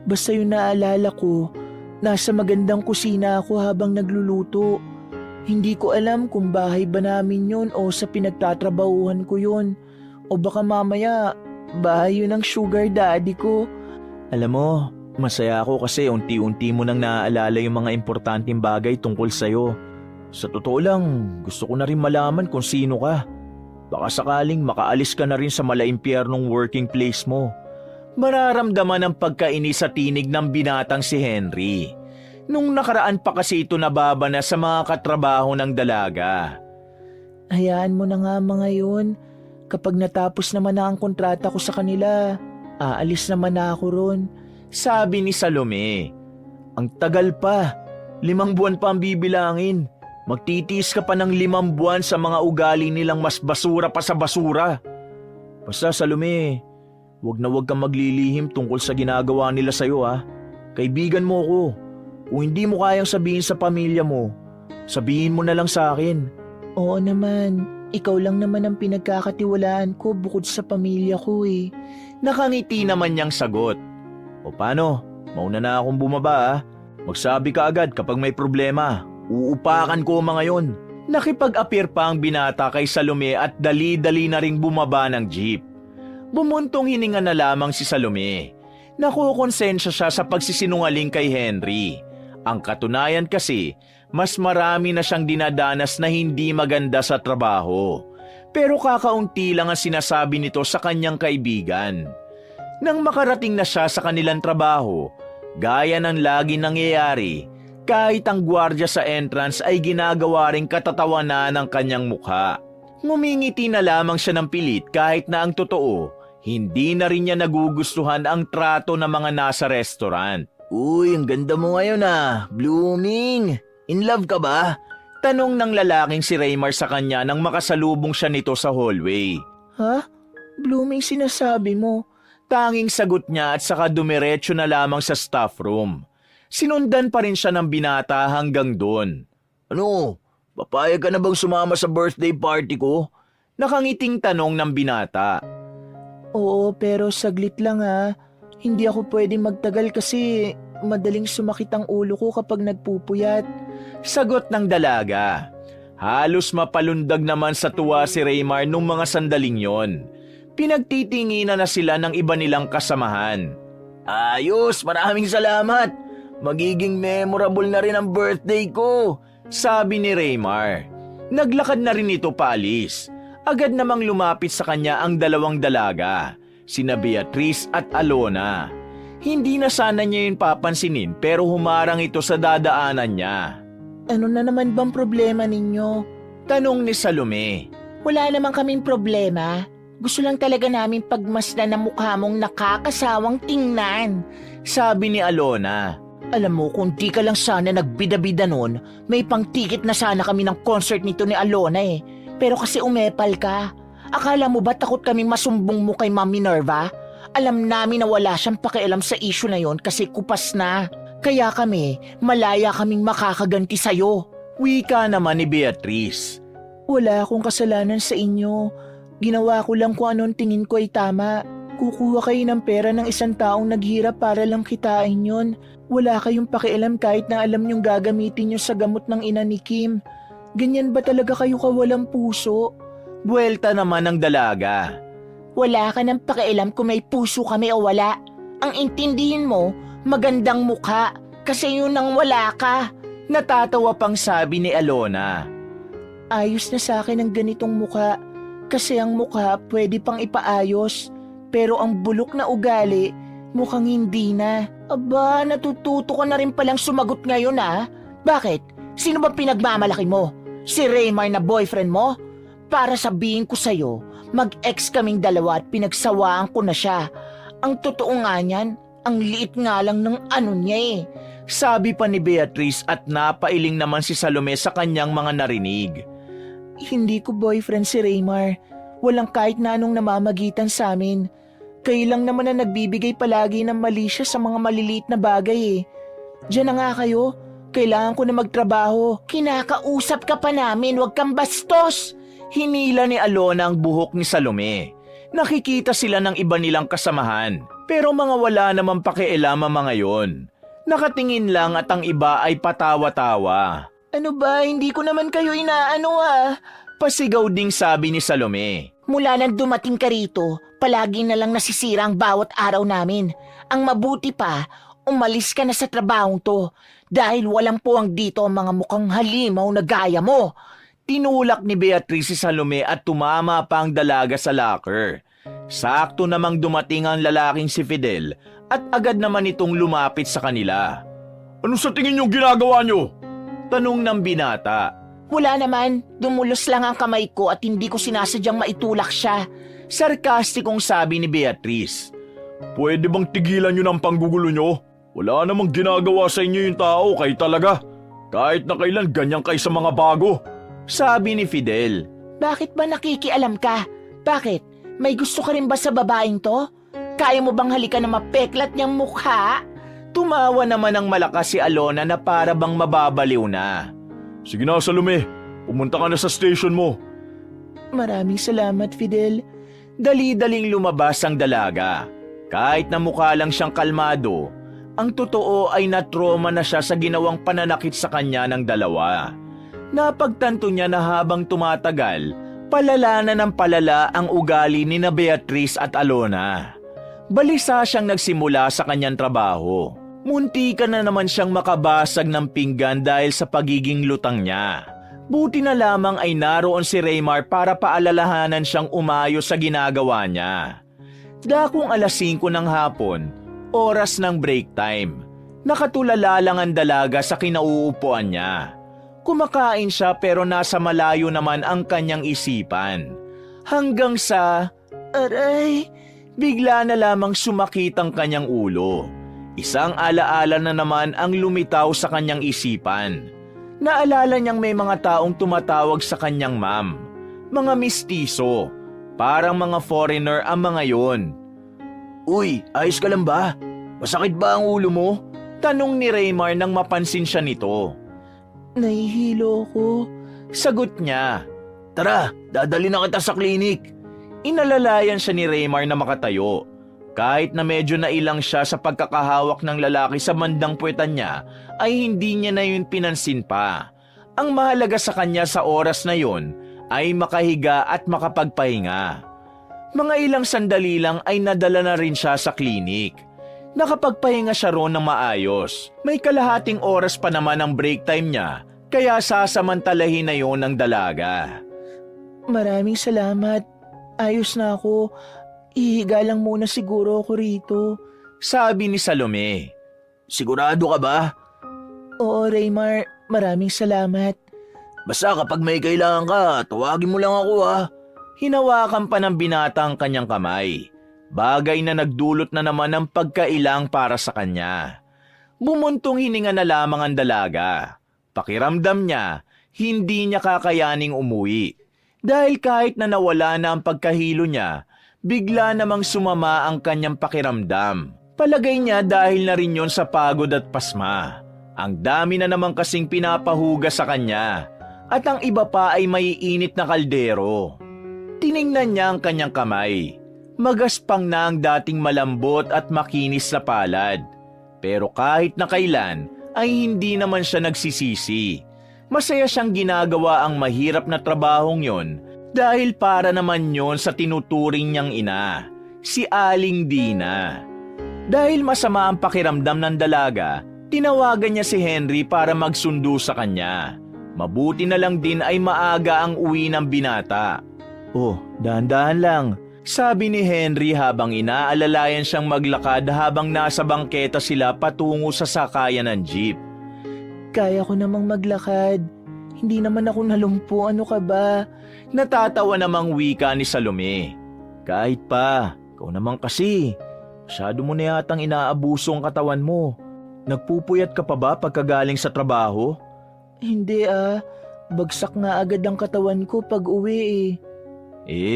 Basta yung naalala ko, nasa magandang kusina ako habang nagluluto. Hindi ko alam kung bahay ba namin yun o sa pinagtatrabahuhan ko yun. O baka mamaya, bahay yun ng sugar daddy ko.
Alam mo, masaya ako kasi unti-unti mo nang naaalala yung mga importanteng bagay tungkol sa'yo. Sa totoo lang, gusto ko na rin malaman kung sino ka. Baka sakaling makaalis ka na rin sa malaimpyernong working place mo. Mararamdaman ang pagkainis sa tinig ng binatang si Henry. Nung nakaraan pa kasi ito nababa na sa mga katrabaho ng dalaga.
Hayaan mo na nga mga yun. Kapag natapos naman na ang kontrata ko sa kanila, aalis naman na ako ron.
Sabi ni Salome. Ang tagal pa. 5 buwan pa ang bibilangin. Magtitiis ka pa ng 5 buwan sa mga ugali nilang mas basura pa sa basura. Basta Salome, wag na wag kang maglilihim tungkol sa ginagawa nila sa'yo ha. Kaibigan mo ko. Kung hindi mo kayang sabihin sa pamilya mo, sabihin mo na lang sa akin.
Oo naman, ikaw lang naman ang pinagkakatiwalaan ko bukod sa pamilya ko eh.
Nakangiti naman niyang sagot. O paano? Mauna na akong bumaba ah. Magsabi ka agad kapag may problema. Uupakan ko mga yon. Nakipag-appear pa ang binata kay Salome at dali-dali na ring bumaba ng jeep. Bumuntong hininga na lamang si Salome. Nakukonsensya siya sa pagsisinungaling kay Henry. Ang katunayan kasi, mas marami na siyang dinadanas na hindi maganda sa trabaho. Pero kakaunti lang ang sinasabi nito sa kanyang kaibigan. Nang makarating na siya sa kanilang trabaho, gaya ng lagi nangyayari, kahit ang gwardya sa entrance ay ginagawa ring katatawanan ng kanyang mukha. Ngumingiti na lamang siya ng pilit kahit na ang totoo, hindi na rin niya nagugustuhan ang trato ng mga nasa restaurant. Uy, ang ganda mo ngayon ah, blooming. In love ka ba? Tanong ng lalaking si Raymar sa kanya nang makasalubong siya nito sa hallway.
Ha? Blooming sinasabi mo?
Tanging sagot niya at saka dumiretso na lamang sa staff room. Sinundan pa rin siya ng binata hanggang doon. Ano? Papayag ka na bang sumama sa birthday party ko? Nakangiting tanong ng binata.
Oo, pero saglit lang ha. Hindi ako pwedeng magtagal kasi madaling sumakit ang ulo ko kapag nagpupuyat.
Sagot ng dalaga. Halos mapalundag naman sa tuwa si Raymar nung mga sandaling yon. Pinagtitinginan na sila ng iba nilang kasamahan. Ayos, maraming salamat. Magiging memorable na rin ang birthday ko, sabi ni Raymar. Naglakad na rin ito paalis. Agad namang lumapit sa kanya ang dalawang dalaga, sina Beatrice at Alona. Hindi na sana niya yun papansinin pero humarang ito sa dadaanan niya.
Ano na naman bang problema ninyo?
Tanong ni Salome.
Wala naman kaming problema. Gusto lang talaga namin pagmasdan ng mukha mong nakakasawang tingnan,
sabi ni Alona.
Alam mo, kung di ka lang sana nagbida-bida nun, may pang-ticket na sana kami ng concert nito ni Alona eh. Pero kasi umepal ka. Akala mo ba takot kaming masumbong mo kay Ma'am Minerva? Alam namin na wala siyang pakialam sa issue na yon kasi kupas na. Kaya kami, malaya kaming makakaganti sa'yo.
Wika naman ni Beatrice.
Wala akong kasalanan sa inyo. Ginawa ko lang kung anong tingin ko ay tama. Kukuha kayo ng pera ng isang taong naghirap para lang kitain yon. Wala kayong pakialam kahit na alam niyong gagamitin niyo sa gamot ng ina ni Kim. Ganyan ba talaga kayo kawalang puso?
Buwelta naman ng dalaga.
Wala ka ng pakialam kung may puso kami o wala. Ang intindihin mo, magandang mukha kasi yun ang wala ka.
Natatawa pang sabi ni Alona.
Ayos na sa akin ang ganitong mukha kasi ang mukha pwede pang ipaayos. Pero ang bulok na ugali, mukhang hindi na. Aba, natututo ka na rin palang sumagot ngayon ah. Bakit? Sino ba pinagmamalaki mo? Si Raymar na boyfriend mo? Para sabihin ko sa'yo, mag-ex kaming dalawa at pinagsawaan ko na siya. Ang totoo nga niyan, ang liit nga lang ng ano niya eh.
Sabi pa ni Beatrice at napailing naman si Salome sa kanyang mga narinig.
Hindi ko boyfriend si Raymar. Walang kahit na anong namamagitan sa amin. Kayo lang naman na nagbibigay palagi ng mali siya sa mga maliliit na bagay eh. Diyan na nga kayo. Kailangan ko na magtrabaho. Kinakausap ka pa namin, wag kang bastos.
Hinila ni Alona ang buhok ni Salome. Nakikita sila ng iba nilang kasamahan. Pero mga wala namang pakialam ang mga yon. Nakatingin lang at ang iba ay patawa-tawa.
Ano ba, hindi ko naman kayo inaano ah.
Pasigaw ding sabi ni Salome.
Mula nang dumating ka rito, palagi na lang nasisira ang bawat araw namin. Ang mabuti pa, umalis ka na sa trabahong to dahil walang puwang dito ang mga mukhang halimaw na gaya mo.
Tinulak ni Beatrice si Salome at tumama pa ang dalaga sa locker. Sakto namang dumating ang lalaking si Fidel at agad naman itong lumapit sa kanila.
Ano sa tingin niyong ginagawa niyo?
Tanong ng binata.
Wala naman, dumulos lang ang kamay ko at hindi ko sinasadyang maitulak siya.
Sarkastikong sabi ni Beatrice.
Pwede bang tigilan niyo ng panggugulo niyo? Wala namang ginagawa sa inyo yung tao, kayo talaga. Kahit na kailan ganyan kayo sa mga bago.
Sabi ni Fidel.
Bakit ba nakikialam ka? Bakit? May gusto ka rin ba sa babaeng to? Kaya mo bang halikan na mapeklat niyang mukha?
Tumawa naman ng malakas si Alona na para bang mababaliw na.
Sige na, Salome. Pumunta ka na sa station mo.
Maraming salamat, Fidel.
Dali-daling lumabas ang dalaga. Kahit na mukha lang siyang kalmado, ang totoo ay natroma na siya sa ginawang pananakit sa kanya ng dalawa. Napagtanto niya na habang tumatagal, palala na ng palala ang ugali ni na Beatriz at Alona. Balisa siyang nagsimula sa kanyang trabaho. Muntikan na naman siyang makabasag ng pinggan dahil sa pagiging lutang niya. Buti na lamang ay naroon si Raymar para paalalahanan siyang umayos sa ginagawa niya. Dakong 5:00 ng hapon, oras ng break time. Nakatulala lang ang dalaga sa kinauupuan niya. Kumakain siya pero nasa malayo naman ang kanyang isipan. Hanggang sa, aray, bigla na lamang sumakit ang kanyang ulo. Isang alaala na naman ang lumitaw sa kanyang isipan. Naalala niyang may mga taong tumatawag sa kanyang ma'am. Mga mistiso. Parang mga foreigner ang mga yon. Uy, ayos ka lang ba? Masakit ba ang ulo mo? Tanong ni Raymar nang mapansin siya nito.
Nahihilo ko.
Sagot niya. Tara, dadali na kita sa klinik. Inalalayan siya ni Raymar na makatayo. Kahit na medyo nailang siya sa pagkakahawak ng lalaki sa bandang puwetan niya, ay hindi niya na yun pinansin pa. Ang mahalaga sa kanya sa oras na yun ay makahiga at makapagpahinga. Mga ilang sandali lang ay nadala na rin siya sa klinik. Nakapagpahinga siya roon ng maayos. May kalahating oras pa naman ang break time niya, kaya sasamantalahin na yun ng dalaga.
Maraming salamat. Ayos na ako. Ihiga lang muna siguro ako rito.
Sabi ni Salome. Sigurado ka ba?
Oo, Raymar. Maraming salamat.
Basta kapag may kailangan ka, tawagin mo lang ako ha. Hinawakan pa ng binata ang kanyang kamay. Bagay na nagdulot na naman ng pagkailang para sa kanya. Bumuntong hininga na lamang ang dalaga. Pakiramdam niya, hindi niya kakayaning umuwi. Dahil kahit na nawala na ang pagkahilo niya, bigla namang sumama ang kanyang pakiramdam. Palagay niya dahil na rin yon sa pagod at pasma. Ang dami na naman kasing pinapahugas sa kanya. At ang iba pa ay maiinit na kaldero. Tiningnan niya ang kanyang kamay. Magaspang na ang dating malambot at makinis na palad. Pero kahit na kailan ay hindi naman siya nagsisisi. Masaya siyang ginagawa ang mahirap na trabahong yon dahil para naman yon sa tinuturing niyang ina, si Aling Dina. Dahil masama ang pakiramdam ng dalaga, tinawagan niya si Henry para magsundo sa kanya. Mabuti na lang din ay maaga ang uwi ng binata. Oh, dahan-dahan lang, sabi ni Henry habang inaalalayan siyang maglakad habang nasa bangketa sila patungo sa sakayan ng jeep.
Kaya ko namang maglakad. Hindi naman ako nalumpo. Ano ka ba?
Natatawa namang wika ni Salome. Kahit pa, ikaw naman kasi. Masyado mo na yatang inaabuso ang katawan mo. Nagpupuyat ka pa ba pagkagaling sa trabaho?
Hindi Bagsak na agad ang katawan ko pag uwi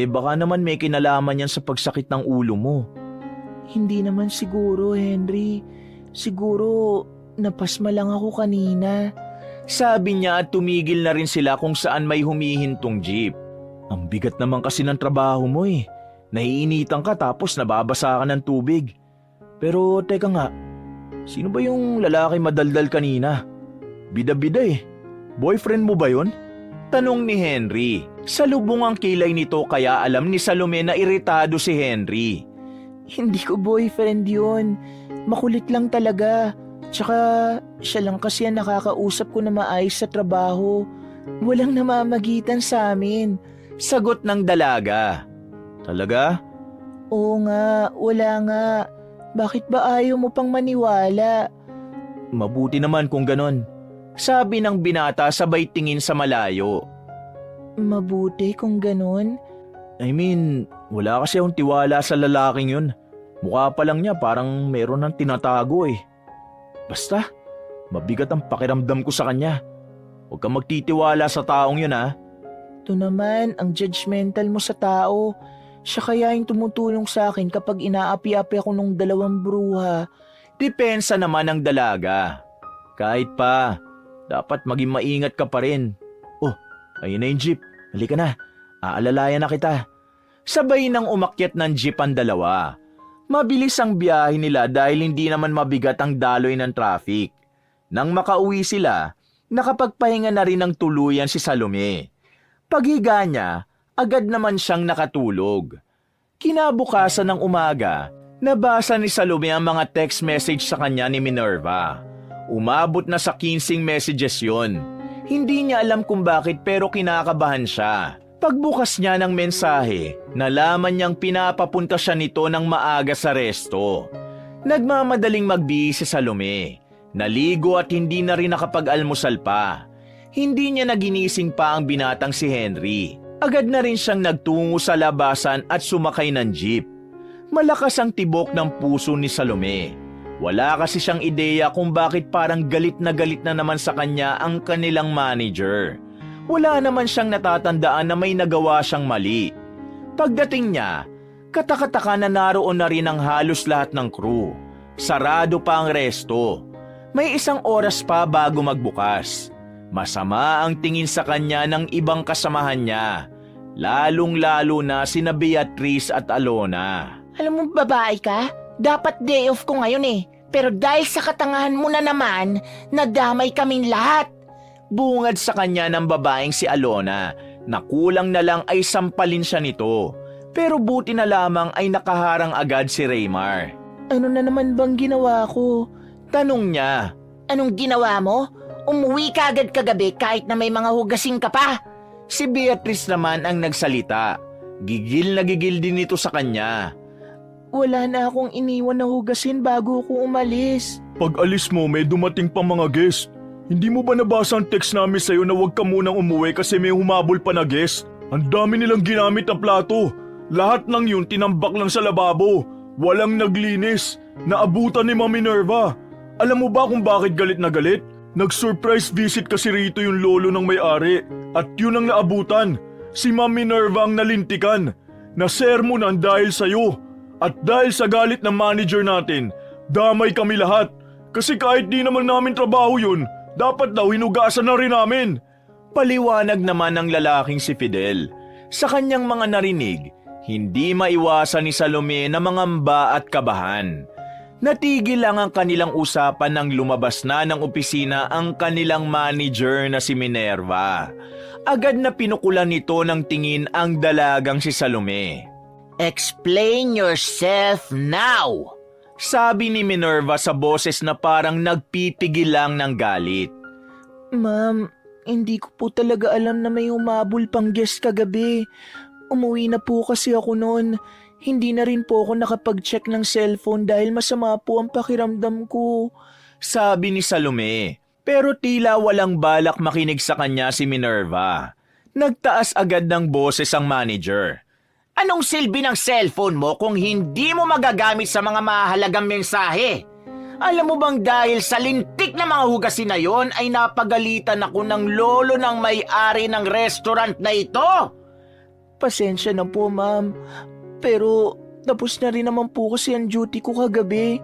Baka naman may kinalaman yan sa pagsakit ng ulo mo.
Hindi naman siguro, Henry. Siguro napasma lang ako kanina.
Sabi niya at tumigil na rin sila kung saan may humihintong jeep. Ang bigat naman kasi ng trabaho mo Naiinitan ka tapos nababasa ka ng tubig. Pero teka nga, sino ba yung lalaki madaldal kanina? Bida-bida Boyfriend mo ba yun? Tanong ni Henry. Salubong ang kilay nito kaya alam ni Salome na iritado si Henry.
Hindi ko boyfriend yun. Makulit lang talaga. Tsaka siya lang kasi ang nakakausap ko na maayos sa trabaho. Walang namamagitan sa amin.
Sagot ng dalaga. Talaga?
Oo nga, wala nga. Bakit ba ayaw mo pang maniwala?
Mabuti naman kung ganon. Sabi ng binata sabay tingin sa malayo.
Mabuti kung ganon?
I mean, wala kasi akong tiwala sa lalaking yun. Mukha pa lang niya parang meron ng tinatago Basta, mabigat ang pakiramdam ko sa kanya. Huwag kang magtitiwala sa taong yun
Ito naman, ang judgmental mo sa tao. Siya kaya yung tumutulong sa akin kapag inaapi-api ako ng 2 bruha.
Depensa naman ng dalaga. Kahit pa, dapat maging maingat ka pa rin. Oh, ayun na yung jeep. Halika na, aalalayan na kita. Sabay nang umakyat ng jeep ang dalawa. Mabilis ang biyahe nila dahil hindi naman mabigat ang daloy ng traffic. Nang makauwi sila, nakapagpahinga na rin ng tuluyan si Salome. Paghiga niya, agad naman siyang nakatulog. Kinabukasan ng umaga, nabasa ni Salome ang mga text message sa kanya ni Minerva. Umabot na sa 15 messages yon. Hindi niya alam kung bakit pero kinakabahan siya. Pagbukas niya ng mensahe, nalaman niyang pinapapunta siya nito ng maaga sa resto. Nagmamadaling magbihis si Salome. Naligo at hindi na rin nakapag-almusal pa. Hindi niya naginising pa ang binatang si Henry. Agad na rin siyang nagtungo sa labasan at sumakay ng jeep. Malakas ang tibok ng puso ni Salome. Wala kasi siyang ideya kung bakit parang galit na naman sa kanya ang kanilang manager. Wala naman siyang natatandaan na may nagawa siyang mali. Pagdating niya, katakataka na naroon na rin ang halos lahat ng crew. Sarado pa ang resto. May 1 oras pa bago magbukas. Masama ang tingin sa kanya ng ibang kasamahan niya, lalong-lalo na sina Beatrice at Alona.
Alam mo, babae ka? Dapat day off ko ngayon eh. Pero dahil sa katangahan mo na naman, nadamay kaming lahat.
Bungad sa kanya ng babaeng si Alona na kulang na lang ay sampalin siya nito. Pero buti na lamang ay nakaharang agad si Raymar.
Ano na naman bang ginawa ko?
Tanong niya.
Anong ginawa mo? Umuwi ka agad kagabi kahit na may mga hugasing ka pa.
Si Beatrice naman ang nagsalita. Gigil na gigil din ito sa kanya.
Wala na akong iniwan na hugasin bago ako umalis.
Pag alis mo, may dumating pa mga guest. Hindi mo ba nabasa ang text namin sa'yo na huwag ka munang umuwi kasi may humabol pa na guest? Ang dami nilang ginamit na plato. Lahat ng yun tinambak lang sa lababo. Walang naglinis. Naabutan ni Mami Minerva. Alam mo ba kung bakit galit na galit? Nag-surprise visit kasi rito yung lolo ng may-ari. At yun ang naabutan. Si Mami Minerva ang nalintikan. Nasermonan dahil sa'yo. At dahil sa galit ng manager natin, damay kami lahat. Kasi kahit di naman namin trabaho yun, dapat daw hinugasan na rin namin.
Paliwanag naman ng lalaking si Fidel. Sa kanyang mga narinig, hindi maiwasan ni Salome na mangamba at kabahan. Natigil lang ang kanilang usapan nang lumabas na ng opisina ang kanilang manager na si Minerva. Agad na pinukulan nito ng tingin ang dalagang si Salome.
Explain yourself now!
Sabi ni Minerva sa boses na parang nagpipigil lang ng galit.
Ma'am, hindi ko po talaga alam na may humabol pang guest kagabi. Umuwi na po kasi ako noon. Hindi na rin po ako nakapag-check ng cellphone dahil masama po ang pakiramdam ko.
Sabi ni Salome, pero tila walang balak makinig sa kanya si Minerva. Nagtaas agad ng boses ang manager.
Anong silbi ng cellphone mo kung hindi mo magagamit sa mga mahalagang mensahe? Alam mo bang dahil sa lintik na mga hugasin na yon ay napagalitan ako ng lolo ng may-ari ng restaurant na ito? Pasensya na po, ma'am. Pero tapos na rin naman po kasi ang duty ko kagabi.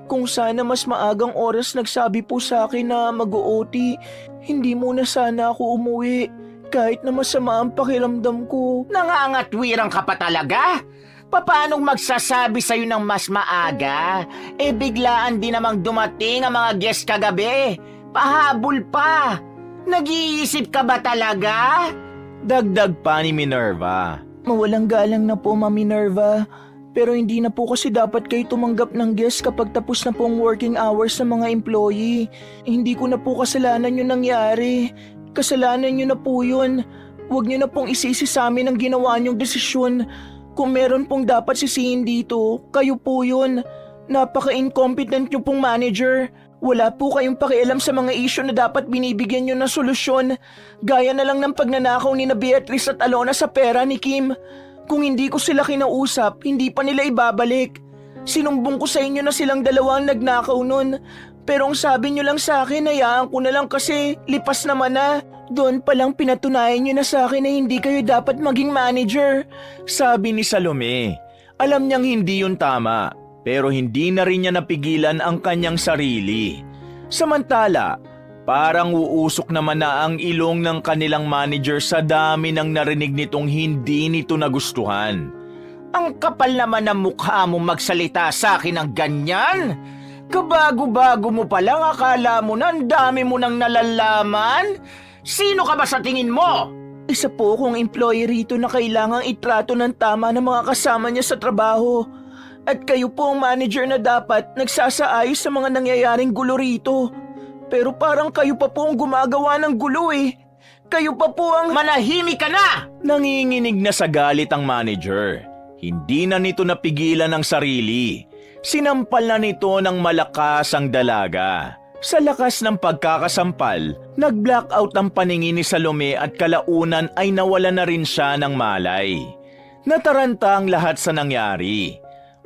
Kung sana mas maagang oras nagsabi po sa akin na mag-OT, hindi muna sana ako umuwi. Kahit na masama ang pakiramdam ko. Nangangatwirang ka pa talaga? Paanong magsasabi sa'yo ng mas maaga? Eh biglaan din namang dumating ang mga guest kagabi. Pahabol pa. Nag-iisip ka ba talaga?
Dagdag pa ni Minerva.
Mawalang galang na po, Ma'am Minerva. Pero hindi na po kasi dapat kayo tumanggap ng guest kapag tapos na po ang working hours ng mga employee. Hindi ko na po kasalanan yung nangyari. Kasalanan niyo na po yun. Huwag niyo na pong isisi sa amin ang ginawa niyong desisyon. Kung meron pong dapat sisihin dito, kayo po yun. Napaka-incompetent niyo pong manager. Wala po kayong pakialam sa mga issue na dapat binibigyan niyo ng solusyon. Gaya na lang ng pagnanakaw ni na Beatrice at Alona sa pera ni Kim. Kung hindi ko sila kinausap, hindi pa nila ibabalik. Sinumbong ko sa inyo na silang dalawang nagnakaw nun. Pero ang sabi nyo lang sa akin, hayaan ko na lang kasi lipas naman na. Doon palang pinatunayan nyo na sa akin na hindi kayo dapat maging manager.
Sabi ni Salome. Alam niyang hindi yun tama. pero hindi na rin niya napigilan ang kanyang sarili. Samantala, parang uusok naman na ang ilong ng kanilang manager sa dami ng narinig nitong hindi nito nagustuhan.
Ang kapal naman ng mukha mo magsalita sa akin ng ganyan. Kabago-bago mo palang akala mo na ang dami mo nang nalalaman. Sino ka ba sa tingin mo? Isa po akong employee rito na kailangang itrato ng tama ng mga kasama niya sa trabaho. At kayo po ang manager na dapat nagsasaayos sa mga nangyayaring gulo rito. Pero parang kayo pa po ang gumagawa ng gulo eh. Kayo pa po ang... Manahimik ka na!
Nanginginig na sa galit ang manager. Hindi na nito napigilan ang sarili. Sinampal na nito ng malakas ang dalaga. Sa lakas ng pagkakasampal, nag-blackout ang paningin ni Salome at kalaunan ay nawala na rin siya ng malay. Nataranta ang lahat sa nangyari.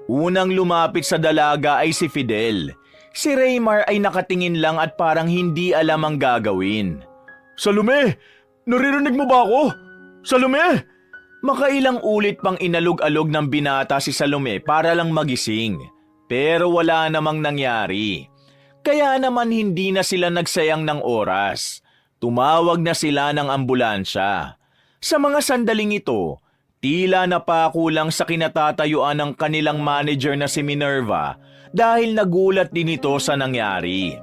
Unang lumapit sa dalaga ay si Fidel. Si Raymar ay nakatingin lang at parang hindi alam ang gagawin.
Salome! Naririnig mo ba ako? Salome!
Makailang ulit pang inalog-alog ng binata si Salome para lang magising. Pero wala namang nangyari. Kaya naman hindi na sila nagsayang ng oras. Tumawag na sila ng ambulansya. Sa mga sandaling ito, tila napakulang sa kinatatayuan ng kanilang manager na si Minerva dahil nagulat din ito sa nangyari.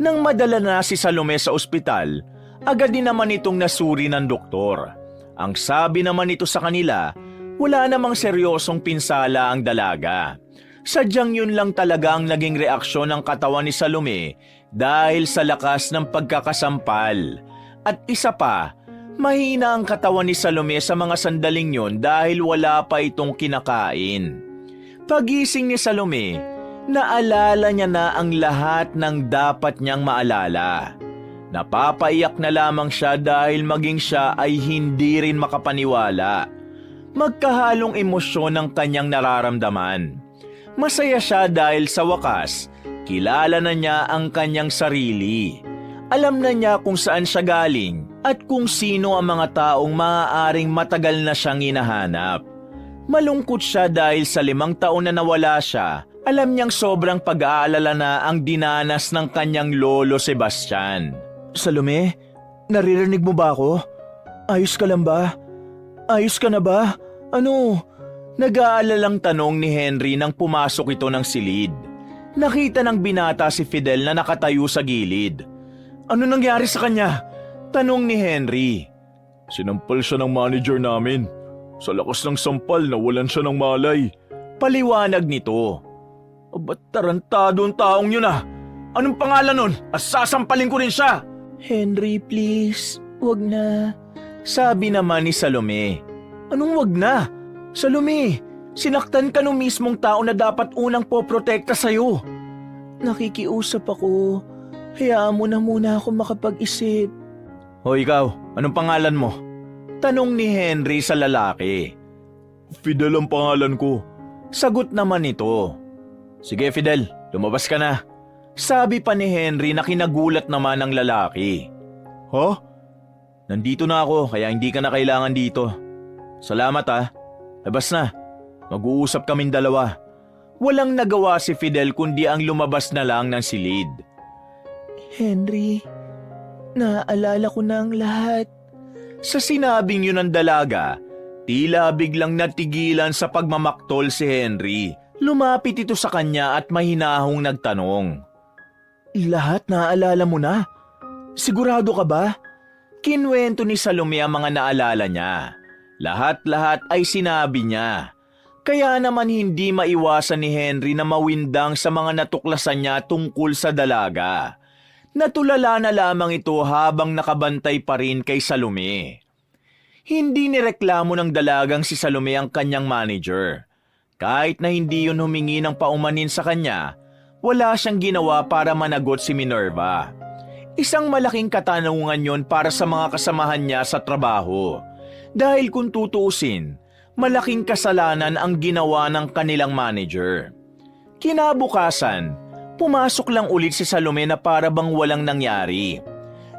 Nang madala na si Salome sa ospital, agad din naman itong nasuri ng doktor. Ang sabi naman ito sa kanila, wala namang seryosong pinsala ang dalaga. Sadyang yun lang talaga ang naging reaksyon ng katawan ni Salome dahil sa lakas ng pagkakasampal. At isa pa, mahina ang katawan ni Salome sa mga sandaling yun dahil wala pa itong kinakain. Pagising ni Salome, naalala niya na ang lahat ng dapat niyang maalala. Napapaiyak na lamang siya dahil maging siya ay hindi rin makapaniwala. Magkahalong emosyon ang kanyang nararamdaman. Masaya siya dahil sa wakas, kilala na niya ang kanyang sarili. Alam na niya kung saan siya galing at kung sino ang mga taong maaaring matagal na siyang hinahanap. Malungkot siya dahil sa 5 taon na nawala siya, alam niyang sobrang pag-aalala na ang dinanas ng kanyang lolo Sebastian. Salome, naririnig mo ba ako? Ayos ka lang ba? Ayos ka na ba? Ano? Nag-aalalang tanong ni Henry nang pumasok ito ng silid. Nakita ng binata si Fidel na nakatayo sa gilid. Ano nangyari sa kanya? Tanong ni Henry.
Sinampal siya ng manager namin. Sa lakas ng sampal nawalan siya ng malay.
Paliwanag nito. Ba't tarantado ang taong yun ah? Anong pangalan nun? Sasampalin ko rin siya!
Henry, please, wag na.
Sabi naman ni Salome. Anong wag na? Salome, sinaktan ka nung mismong tao na dapat unang poprotekta sa'yo.
Nakikiusap ako. Hayaan mo na muna ako makapag-isip.
Hoy ikaw, anong pangalan mo? Tanong ni Henry sa lalaki.
Fidel ang pangalan ko.
Sagot naman ito. Sige Fidel, lumabas ka na. Sabi pa ni Henry na kinagulat naman ng lalaki.
Ha?
Nandito na ako kaya hindi ka na kailangan dito. Salamat ah. Labas na. Mag-uusap kaming dalawa. Walang nagawa si Fidel kundi ang lumabas na lang ng silid.
Henry, naaalala ko na ang lahat.
Sa sinabing yun ng dalaga, tila biglang natigilan sa pagmamaktol si Henry. Lumapit ito sa kanya at mahinahong nagtanong.
Lahat naaalala mo na? Sigurado ka ba?
Kinwento ni Salome ang mga naalala niya. Lahat-lahat ay sinabi niya. Kaya naman hindi maiwasan ni Henry na mawindang sa mga natuklasan niya tungkol sa dalaga. Natulala na lamang ito habang nakabantay pa rin kay Salome. Hindi nireklamo ng dalagang si Salome ang kanyang manager. Kahit na hindi yun humingi ng paumanin sa kanya, wala siyang ginawa para managot si Minerva. Isang malaking katanungan yon para sa mga kasamahan niya sa trabaho. Dahil kung tutuusin, malaking kasalanan ang ginawa ng kanilang manager. Kinabukasan, pumasok lang ulit si Salome na para bang walang nangyari.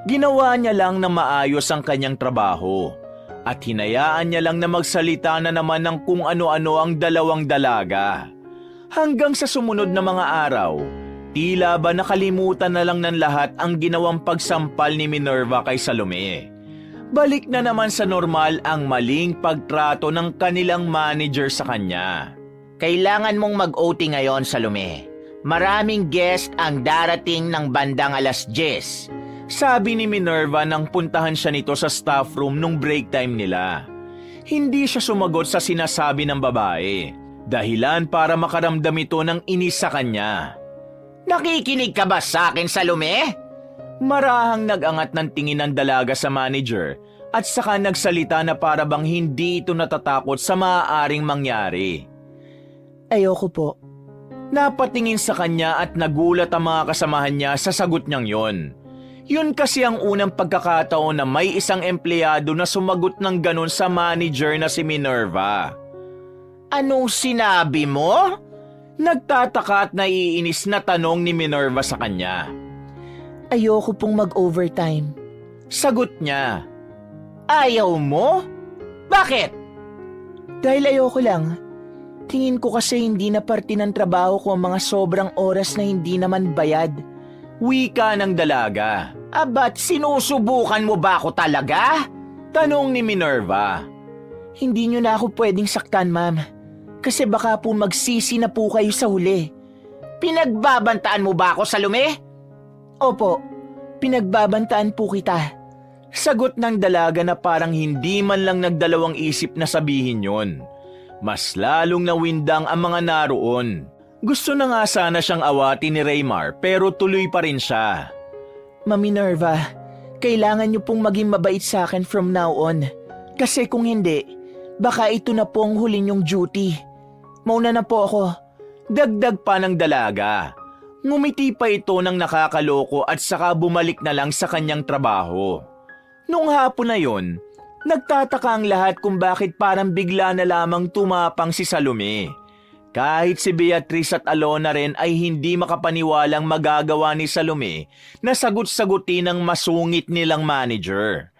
Ginawa niya lang na maayos ang kanyang trabaho at hinayaan niya lang na magsalita na naman ng kung ano-ano ang dalawang dalaga. Hanggang sa sumunod na mga araw, tila ba nakalimutan na lang ng lahat ang ginawang pagsampal ni Minerva kay Salome. Balik na naman sa normal ang maling pagtrato ng kanilang manager sa kanya.
Kailangan mong mag-OT ngayon, Salome. Maraming guest ang darating ng bandang 10:00.
Sabi ni Minerva nang puntahan siya nito sa staff room nung break time nila. Hindi siya sumagot sa sinasabi ng babae. Dahilan para makaramdam ito ng inis sa kanya.
Nakikinig ka ba sa akin, Salome?
Marahang nag-angat ng tingin ng dalaga sa manager at saka nagsalita na para bang hindi ito natatakot sa maaaring mangyari.
Ayoko po.
Napatingin sa kanya at nagulat ang mga kasamahan niya sa sagot niyang yon. Yun kasi ang unang pagkakataon na may isang empleyado na sumagot ng ganon sa manager na si Minerva.
Anong sinabi mo?
Nagtataka at naiinis na tanong ni Minerva sa kanya.
Ayoko pong mag-overtime.
Sagot niya.
Ayaw mo? Bakit?
Dahil ayoko lang. Tingin ko kasi hindi na parte ng trabaho ko ang mga sobrang oras na hindi naman bayad.
Wika ng dalaga.
Ba't sinusubukan mo ba ako talaga?
Tanong ni Minerva.
Hindi nyo na ako pwedeng saktan, ma'am. Kasi baka po magsisi na po kayo sa huli.
Pinagbabantaan mo ba ako, Salome?
Opo, pinagbabantaan po kita.
Sagot ng dalaga na parang hindi man lang nagdalawang isip na sabihin yon. Mas lalong nawindang ang mga naroon. Gusto na nga sana siyang awati ni Raymar pero tuloy pa rin siya.
Ma'am Minerva, kailangan nyo pong maging mabait sa akin from now on. Kasi kung hindi, baka ito na po ang huli nyong duty. Mauna na po ako.
Dagdag pa ng dalaga. Ngumiti pa ito ng nakakaloko at saka bumalik na lang sa kanyang trabaho. Nung hapon na yon, nagtataka ang lahat kung bakit parang bigla na lamang tumapang si Salome. Kahit si Beatrice at Alona rin ay hindi makapaniwalang magagawa ni Salome na sagot-sagutin ng masungit nilang manager.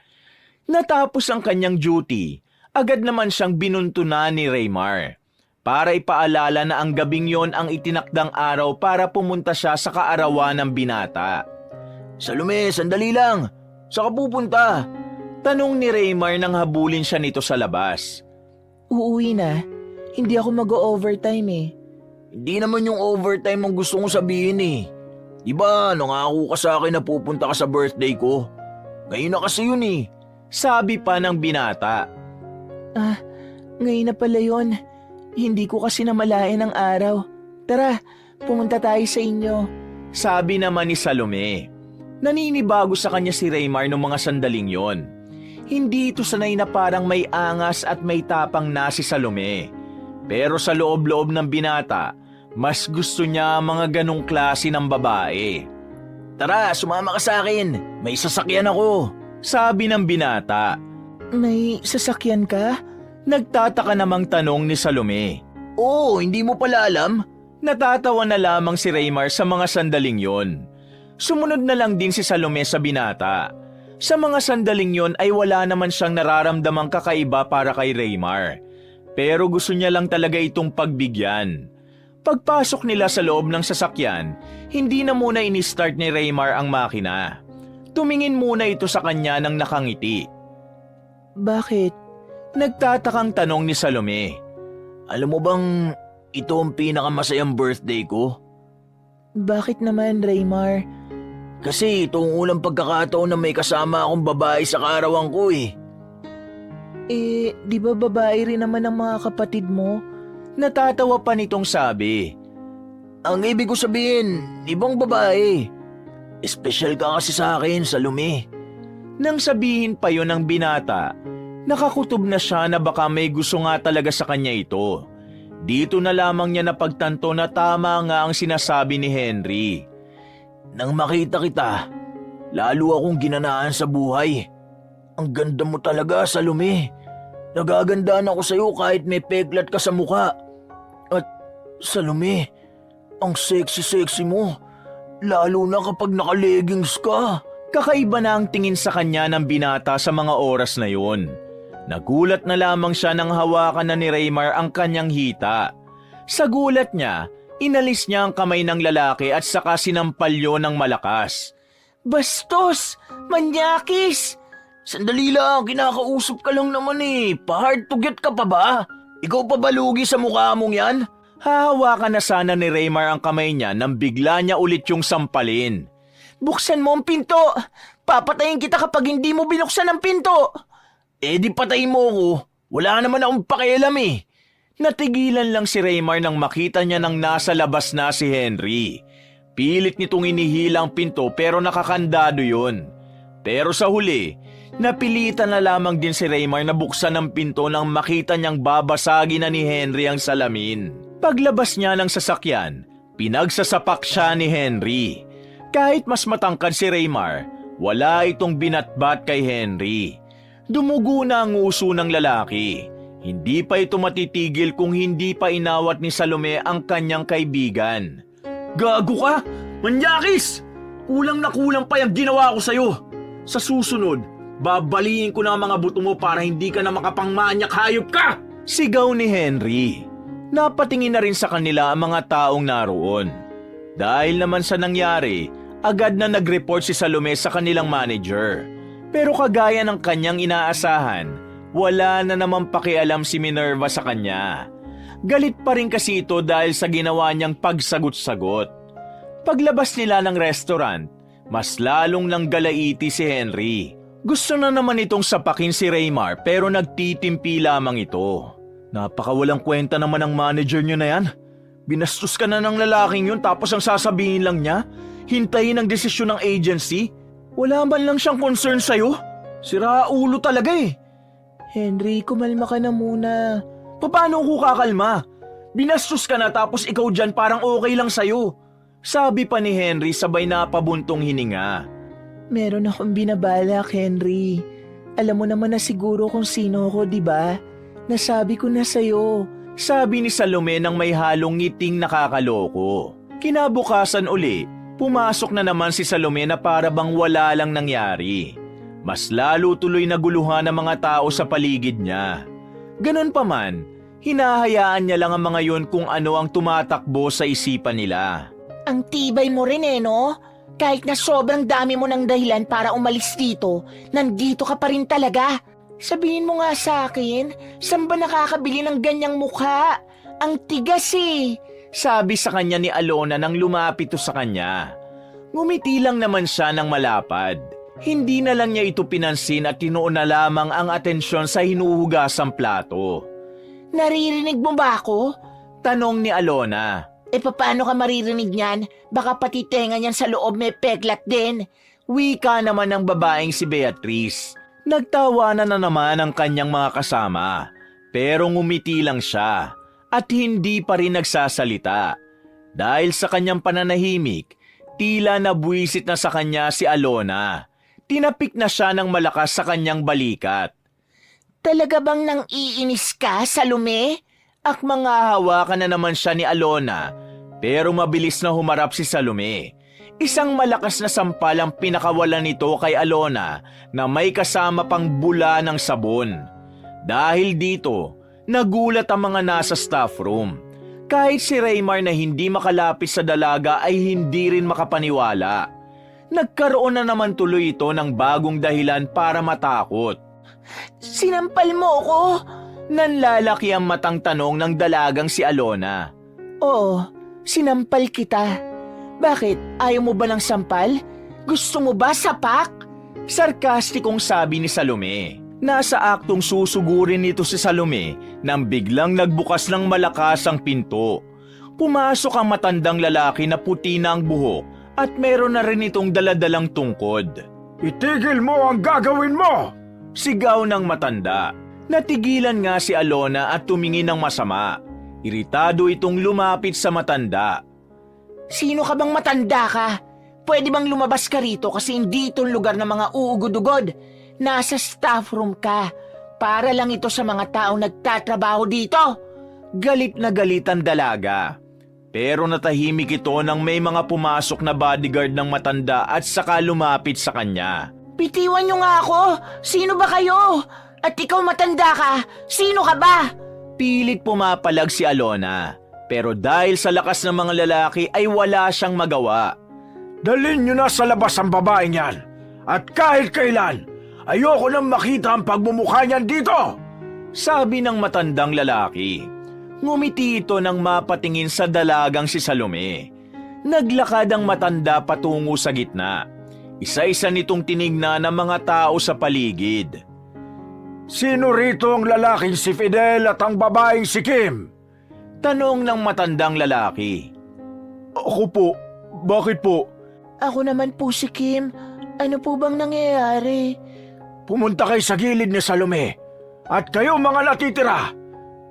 Natapos ang kanyang duty, agad naman siyang binuntunan ni Raymar para ipaalala na ang gabing yon ang itinakdang araw para pumunta siya sa kaarawan ng binata.
Salome, sandali lang. Saan ka pupunta?
Tanong ni Raymar nang habulin siya nito sa labas.
Uuwi na. Hindi ako mag-overtime eh.
Hindi naman yung overtime ang gusto kong sabihin eh. Diba, nangako ka sa akin na pupunta ka sa birthday ko? Ngayon na kasi yun eh.
Sabi pa ng binata.
Ngayon na pala yun. Hindi ko kasi namalayan ang araw. Tara, pumunta tayo sa inyo.
Sabi naman ni Salome. Naninibago sa kanya si Raymar noong mga sandaling yon. Hindi ito sanay na parang may angas at may tapang na si Salome. Pero sa loob-loob ng binata, mas gusto niya mga ganong klase ng babae.
Tara, sumama ka sa akin. May sasakyan ako.
Sabi ng binata.
May sasakyan ka?
Nagtataka namang tanong ni Salome.
Oo, hindi mo pala alam?
Natatawa na lamang si Raymar sa mga sandaling yon. Sumunod na lang din si Salome sa binata. Sa mga sandaling yon ay wala naman siyang nararamdamang kakaiba para kay Raymar. Pero gusto niya lang talaga itong pagbigyan. Pagpasok nila sa loob ng sasakyan, hindi na muna ini-start ni Raymar ang makina. Tumingin muna ito sa kanya nang nakangiti.
Bakit?
Nagtatakang tanong ni Salome.
Alam mo bang ito ang pinakamasayang birthday ko?
Bakit naman, Raymar?
Kasi ito ang unang pagkakataon na may kasama akong babae sa kaarawan ko eh.
Di ba babae rin naman ang mga kapatid mo?
Natatawa pa nitong sabi.
Ang ibig ko sabihin, ibang babae. Espesyal ka kasi sa akin, Salome.
Nang sabihin pa yon ng binata, nakakutob na siya na baka may gusto nga talaga sa kanya ito. Dito na lamang niya napagtanto na tama nga ang sinasabi ni Henry.
Nang makita kita, lalo akong ginanaan sa buhay. Ang ganda mo talaga, Salome. Nagagandaan ako sa'yo kahit may peklat ka sa mukha. At, Salome, ang sexy-sexy mo. Lalo na kapag naka-leggings ka.
Kakaiba na ang tingin sa kanya ng binata sa mga oras na yon. Nagulat na lamang siya nang hawakan na ni Raymar ang kanyang hita. Sa gulat niya, Inalis niya ang kamay ng lalaki at saka sinampal yun ng malakas.
Bastos! Manyakis! Sandali lang, kinakausap ka lang naman eh. Pa-hard to get ka pa ba? Ikaw pa ba lugi sa mukha mong yan?
Hahawakan na sana ni Raymar ang kamay niya nang bigla niya ulit yung sampalin.
Buksan mo ang pinto! Papatayin kita kapag hindi mo binuksan ang pinto!
Eh di patayin mo ko. Wala naman akong pakialam eh. Natigilan lang si Raymar nang makita niya nang nasa labas na si Henry. Pilit nitong inihilang pinto pero nakakandado yun. Pero sa huli, napilitan na lamang din si Raymar na buksan ang pinto nang makita niyang babasagin na ni Henry ang salamin. Paglabas niya ng sasakyan, pinagsasapak siya ni Henry. Kahit mas matangkad si Raymar, wala itong binatbat kay Henry. Dumugo na ang uso ng lalaki. Hindi pa ito matitigil kung hindi pa inawat ni Salome ang kanyang kaibigan.
Gago ka! Manyakis! Kulang na kulang pa yung ginawa ko sa'yo. Sa susunod, babaliin ko na ang mga buto mo para hindi ka na makapangmanyak, hayop ka!
Sigaw ni Henry. Napatingin na rin sa kanila ang mga taong naroon. Dahil naman sa nangyari, agad na nag-report si Salome sa kanilang manager. Pero kagaya ng kanyang inaasahan, wala na naman pakialam si Minerva sa kanya. Galit pa rin kasi ito dahil sa ginawa niyang pagsagot-sagot. Paglabas nila ng restaurant, mas lalong nang galaiti si Henry. Gusto na naman itong sapakin si Raymar pero nagtitimpi lamang ito. Napakawalang kwenta naman ang manager niyo na yan. Binastos ka na ng lalaking yun tapos ang sasabihin lang niya, hintayin ang desisyon ng agency. Wala man lang siyang concern sa'yo. Sira ulo talaga eh.
Henry, kumalma ka na muna.
Paano ko kakalma? Binastos ka na tapos ikaw dyan parang okay lang sa'yo. Sabi pa ni Henry sabay na pabuntong hininga.
Meron akong binabalak, Henry. Alam mo naman na siguro kung sino ako, di ba? Nasabi ko na sa'yo.
Sabi ni Salome nang may halong ngiting nakakaloko. Kinabukasan uli, pumasok na naman si Salome na para bang wala lang nangyari. Mas lalo tuloy naguluhan ang mga tao sa paligid niya. Ganon pa man, hinahayaan niya lang ang mga yun kung ano ang tumatakbo sa isipan nila.
Ang tibay mo rin no? Kahit na sobrang dami mo ng dahilan para umalis dito, nandito ka pa rin talaga. Sabihin mo nga sa akin, saan ba nakakabili ng ganyang mukha? Ang tigas eh.
Sabi sa kanya ni Alona nang lumapit sa kanya. Ngumiti lang naman siya ng malapad. Hindi na lang niya ito pinansin at tinuon na lamang ang atensyon sa hinuhugasang plato.
Naririnig mo ba ako?
Tanong ni Alona.
Paano ka maririnig niyan? Baka pati tenga niyan sa loob may peklat din.
Wika naman ng babaeng si Beatrice. Nagtawanan na naman ang kanyang mga kasama. Pero ngumiti lang siya at hindi pa rin nagsasalita. Dahil sa kanyang pananahimik, tila nabuwisit na sa kanya si Alona. Tinapik na siya ng malakas sa kanyang balikat.
Talaga bang nang iinis ka, Salome?
Akmang hawakan na naman siya ni Alona, pero mabilis na humarap si Salome. Isang malakas na sampal ang pinakawalan nito kay Alona na may kasama pang bula ng sabon. Dahil dito, nagulat ang mga nasa staff room. Kahit si Raymar na hindi makalapit sa dalaga ay hindi rin makapaniwala. Nagkaroon na naman tuloy ito ng bagong dahilan para matakot.
Sinampal mo ako?
Nanlalaki ang matang tanong ng dalagang si Alona.
Oo, sinampal kita. Bakit? Ayaw mo ba ng sampal? Gusto mo ba sapak?
Sarkastikong sabi ni Salome. Nasa aktong susugurin nito si Salome nang biglang nagbukas ng malakas ang pinto. Pumasok ang matandang lalaki na puti na ang buhok at meron na rin itong daladalang tungkod.
Itigil mo ang gagawin mo!
Sigaw ng matanda. Natigilan nga si Alona at tumingin ng masama. Iritado itong lumapit sa matanda.
Sino ka bang matanda ka? Pwede bang lumabas ka rito kasi hindi itong lugar ng mga uugod-ugod? Nasa staff room ka. Para lang ito sa mga taong nagtatrabaho dito.
Galit na galit ang dalaga. Pero natahimik ito nang may mga pumasok na bodyguard ng matanda at saka lumapit sa kanya.
Bitiwan niyo nga ako! Sino ba kayo? At ikaw matanda ka, sino ka ba?
Pilit pumapalag si Alona. Pero dahil sa lakas ng mga lalaki ay wala siyang magawa.
Dalhin niyo na sa labas ang babaeng yan. At kahit kailan, ayoko nang makita ang pagmumukha niyan dito.
Sabi ng matandang lalaki. Ngumiti ito nang mapatingin sa dalagang si Salome. Naglakad ang matanda patungo sa gitna. Isa-isa nitong tinignan ng mga tao sa paligid.
Sino rito ang lalaking si Fidel at ang babaeng si Kim?
Tanong ng matandang lalaki.
Ako po. Bakit po?
Ako naman po si Kim. Ano po bang nangyayari?
Pumunta kayo sa gilid ni Salome. At kayo mga natitira,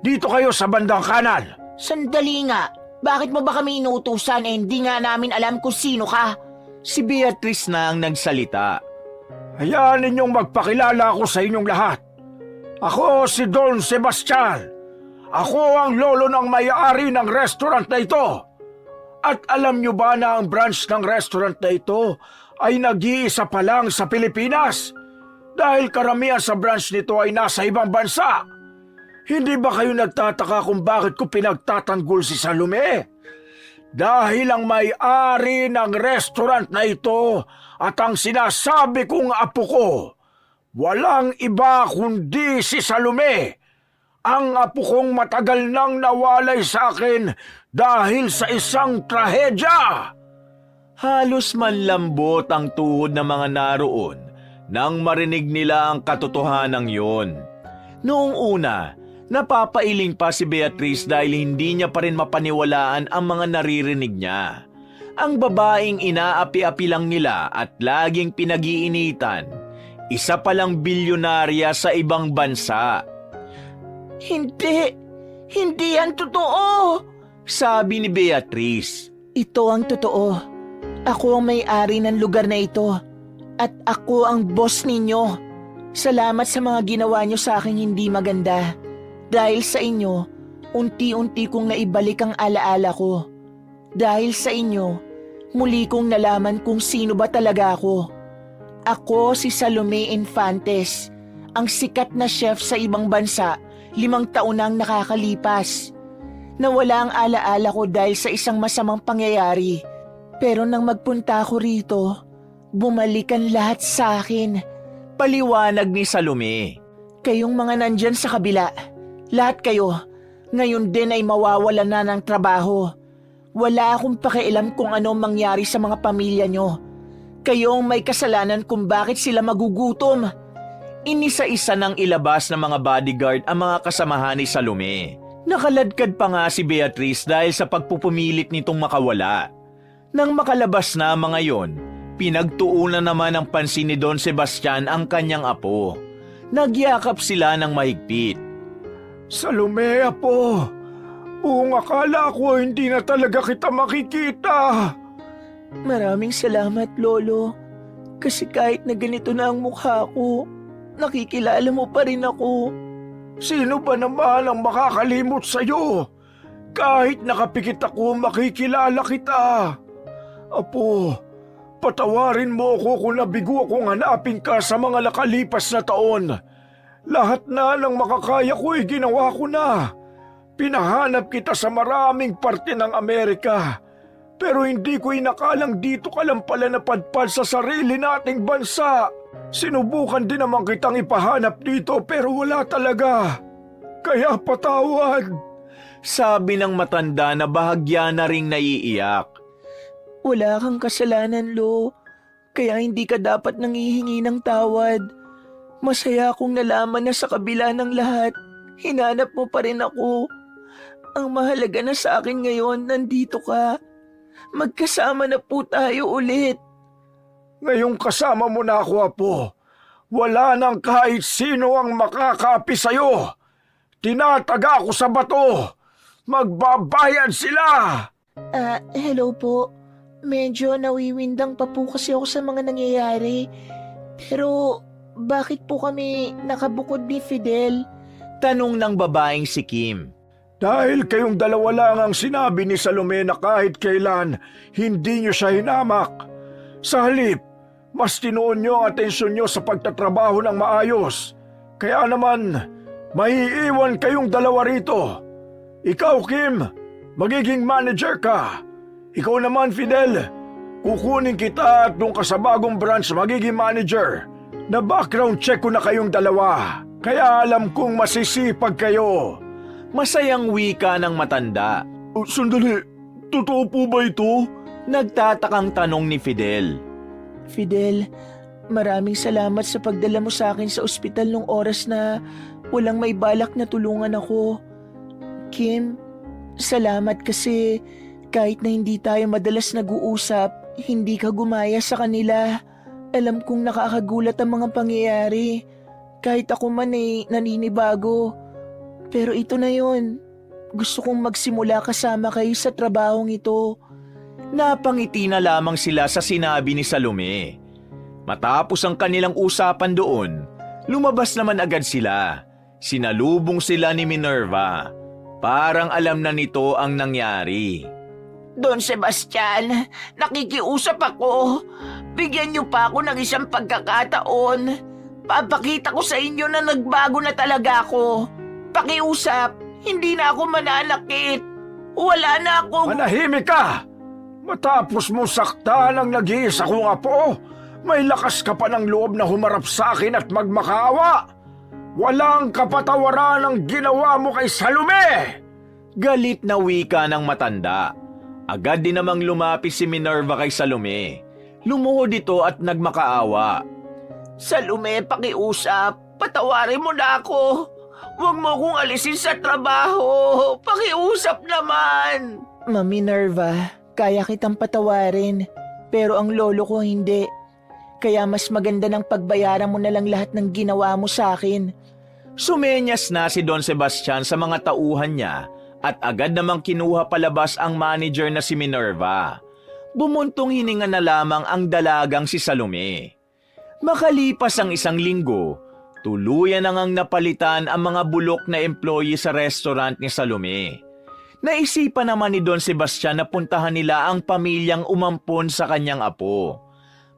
dito kayo sa bandang kanan.
Sandali nga. Bakit mo ba kami inuutusan hindi nga namin alam kung sino ka?
Si Beatrice na ang nagsalita.
Hayaan ninyong magpakilala ako sa inyong lahat. Ako si Don Sebastian. Ako ang lolo ng may-ari ng restaurant na ito. At alam nyo ba na ang branch ng restaurant na ito ay nag-iisa pa lang sa Pilipinas? Dahil karamihan sa branch nito ay nasa ibang bansa. Hindi ba kayo nagtataka kung bakit ko pinagtatanggol si Salome? Dahil ang may-ari ng restaurant na ito at ang sinasabi kong apo ko, walang iba kundi si Salome. Ang apo kong matagal nang nawalay sa akin dahil sa isang trahedya.
Halos manlambot ang tuhod ng mga naroon nang marinig nila ang katotohanan yon. Noong una, napapailing pa si Beatrice dahil hindi niya pa rin mapaniwalaan ang mga naririnig niya. Ang babaeng inaapi-api lang nila at laging pinag-iinitan, isa palang bilyonarya sa ibang bansa.
Hindi! Hindi yan totoo!
Sabi ni Beatrice.
Ito ang totoo. Ako ang may-ari ng lugar na ito. At ako ang boss ninyo. Salamat sa mga ginawa nyo sa aking hindi maganda. Dahil sa inyo, unti-unti kong naibalik ang alaala ko. Dahil sa inyo, muli kong nalaman kung sino ba talaga ako. Ako si Salome Infantes, ang sikat na chef sa ibang bansa, 5 taon nang nakakalipas. Nawala ang alaala ko dahil sa isang masamang pangyayari. Pero nang magpunta ako rito, bumalik ang lahat sa akin.
Paliwanag ni Salome.
Kayong mga nandyan sa kabila, lahat kayo, ngayon din ay mawawalan na ng trabaho. Wala akong pakialam kung ano mangyari sa mga pamilya nyo. Kayong may kasalanan kung bakit sila magugutom.
Inisa-isa nang ilabas ng mga bodyguard ang mga kasamahan ni Salome. Nakaladkad pa nga si Beatrice dahil sa pagpupumilit nitong makawala. Nang makalabas na ang mga yon, pinagtuunan naman ng pansin ni Don Sebastian ang kanyang apo. Nagyakap sila ng mahigpit.
Salome, apo. Buong akala ko hindi na talaga kita makikita.
Maraming salamat, Lolo. Kasi kahit na ganito na ang mukha ko, nakikilala mo pa rin ako.
Sino ba naman ang makakalimot sa'yo? Kahit nakapikit ako, makikilala kita. Apo, patawarin mo ako kung nabigo akong hanapin ka sa mga nakalipas na taon. Lahat na ng makakaya ko ay ginawa ko na. Pinahanap kita sa maraming parte ng Amerika. Pero hindi ko inakalang dito ka lang pala napadpad sa sarili nating bansa. Sinubukan din naman kitang ipahanap dito pero wala talaga. Kaya patawad.
Sabi ng matanda na bahagya na ring naiiyak.
Wala kang kasalanan, Lo. Kaya hindi ka dapat nangihingi ng tawad. Masaya akong nalaman na sa kabila ng lahat, hinanap mo pa rin ako. Ang mahalaga na sa akin ngayon, nandito ka. Magkasama na po tayo ulit.
Ngayong kasama mo na ako, Apo. Wala nang kahit sino ang makakaapi sa'yo. Tinataga ako sa bato. Magbabayad sila.
Hello po. Medyo nawiwindang pa po kasi ako sa mga nangyayari. Pero bakit po kami nakabukod ni Fidel?
Tanong ng babaeng si Kim.
Dahil kayong dalawa lang ang sinabi ni Salome na kahit kailan hindi niyo siya hinamak. Sa halip, mas tinuon niyo ang atensyon niyo sa pagtatrabaho ng maayos. Kaya naman, maiiwan kayong dalawa rito. Ikaw, Kim, magiging manager ka. Ikaw naman, Fidel, kukunin kita at doon ka sa bagong branch magiging manager. Na background check ko na kayong dalawa, kaya alam kong masisipag kayo.
Masayang wika ng matanda.
Sandali, totoo po ba ito?
Nagtatakang tanong ni Fidel.
Fidel, maraming salamat sa pagdala mo sa akin sa ospital nung oras na walang may balak na tulungan ako. Kim, salamat kasi kahit na hindi tayo madalas nag-uusap, hindi ka gumaya sa kanila. Alam kong nakakagulat ang mga pangyayari. Kahit ako man ay naninibago. Pero ito na yun. Gusto kong magsimula kasama kayo sa trabahong ito.
Napangiti na lamang sila sa sinabi ni Salome. Matapos ang kanilang usapan doon, lumabas naman agad sila. Sinalubong sila ni Minerva. Parang alam na nito ang nangyari.
Don Sebastian, nakikiusap ako. Bigyan niyo pa ako ng isang pagkakataon. Papakita ko sa inyo na nagbago na talaga ako. Pakiusap, hindi na ako mananakit. Wala na akong...
Manahimik ka! Matapos mo saktan ang nag-iisa kong apo, may lakas ka pa ng loob na humarap sa akin at magmakaawa. Walang kapatawaran ang ginawa mo kay Salome!
Galit na wika ng matanda. Agad din namang lumapis si Minerva kay Salome. Lumuhod ito at nagmakaawa.
Salome, pakiusap. Patawarin mo na ako. Huwag mo akong alisin sa trabaho. Pakiusap naman.
Mami Nerva, kaya kitang patawarin. Pero ang lolo ko hindi. Kaya mas maganda ng pagbayaran mo na lang lahat ng ginawa mo sa akin.
Sumenyas na si Don Sebastian sa mga tauhan niya at agad namang kinuha palabas ang manager na si Minerva. Bumuntong hininga na lamang ang dalagang si Salome. Makalipas ang isang linggo, tuluyan na ngang napalitan ang mga bulok na employee sa restaurant ni Salome. Naisipan naman ni Don Sebastian na puntahan nila ang pamilyang umampon sa kanyang apo.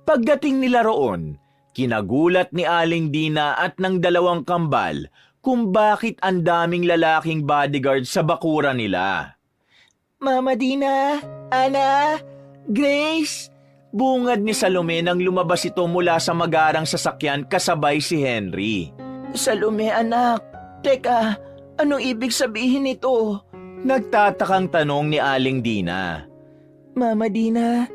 Pagdating nila roon, kinagulat ni Aling Dina at ng dalawang kambal kung bakit ang daming lalaking bodyguard sa bakuran nila.
Mama Dina, Ana, Grace,
bungad ni Salome nang lumabas ito mula sa magarang sasakyan kasabay si Henry.
Salome anak, teka, anong ibig sabihin nito?
Nagtatakang tanong ni Aling Dina.
Mama Dina,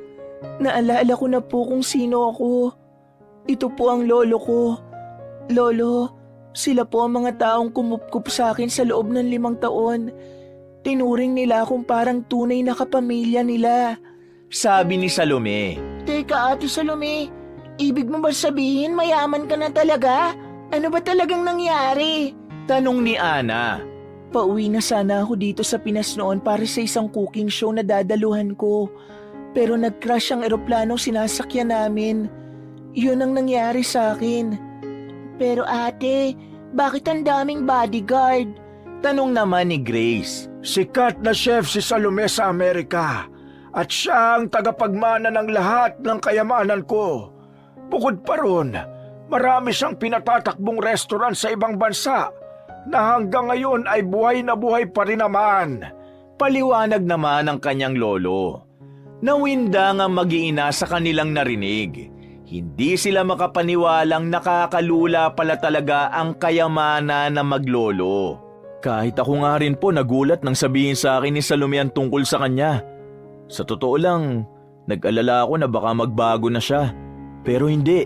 naalala ko na po kung sino ako. Ito po ang lolo ko. Lolo, sila po ang mga taong kumupkup sa akin sa loob ng 5 taon. Tinuring nila akong parang tunay na kapamilya nila.
Sabi ni Salome.
Teka, Ate Salome, ibig mo ba sabihin mayaman ka na talaga? Ano ba talagang nangyari?
Tanong ni Ana.
Pauwi na sana ako dito sa Pinas noon para sa isang cooking show na dadaluhan ko. Pero nag-crash ang eroplanong sinasakyan namin. Yun ang nangyari sa akin.
Pero ate, bakit ang daming bodyguard?
Tanong naman ni Grace.
Sikat na chef si Salome sa Amerika at siya ang tagapagmana ng lahat ng kayamanan ko. Bukod pa ron, marami siyang pinatatakbong restaurant sa ibang bansa na hanggang ngayon ay buhay na buhay pa rin naman.
Paliwanag naman ng kanyang lolo. Nawindang ang mag-iina sa kanilang narinig. Hindi sila makapaniwalang nakakalula pala talaga ang kayamanan na maglolo. Kahit ako nga rin po nagulat nang sabihin sa akin ni Salome ang tungkol sa kanya. Sa totoo lang, nag-alala ako na baka magbago na siya. Pero hindi.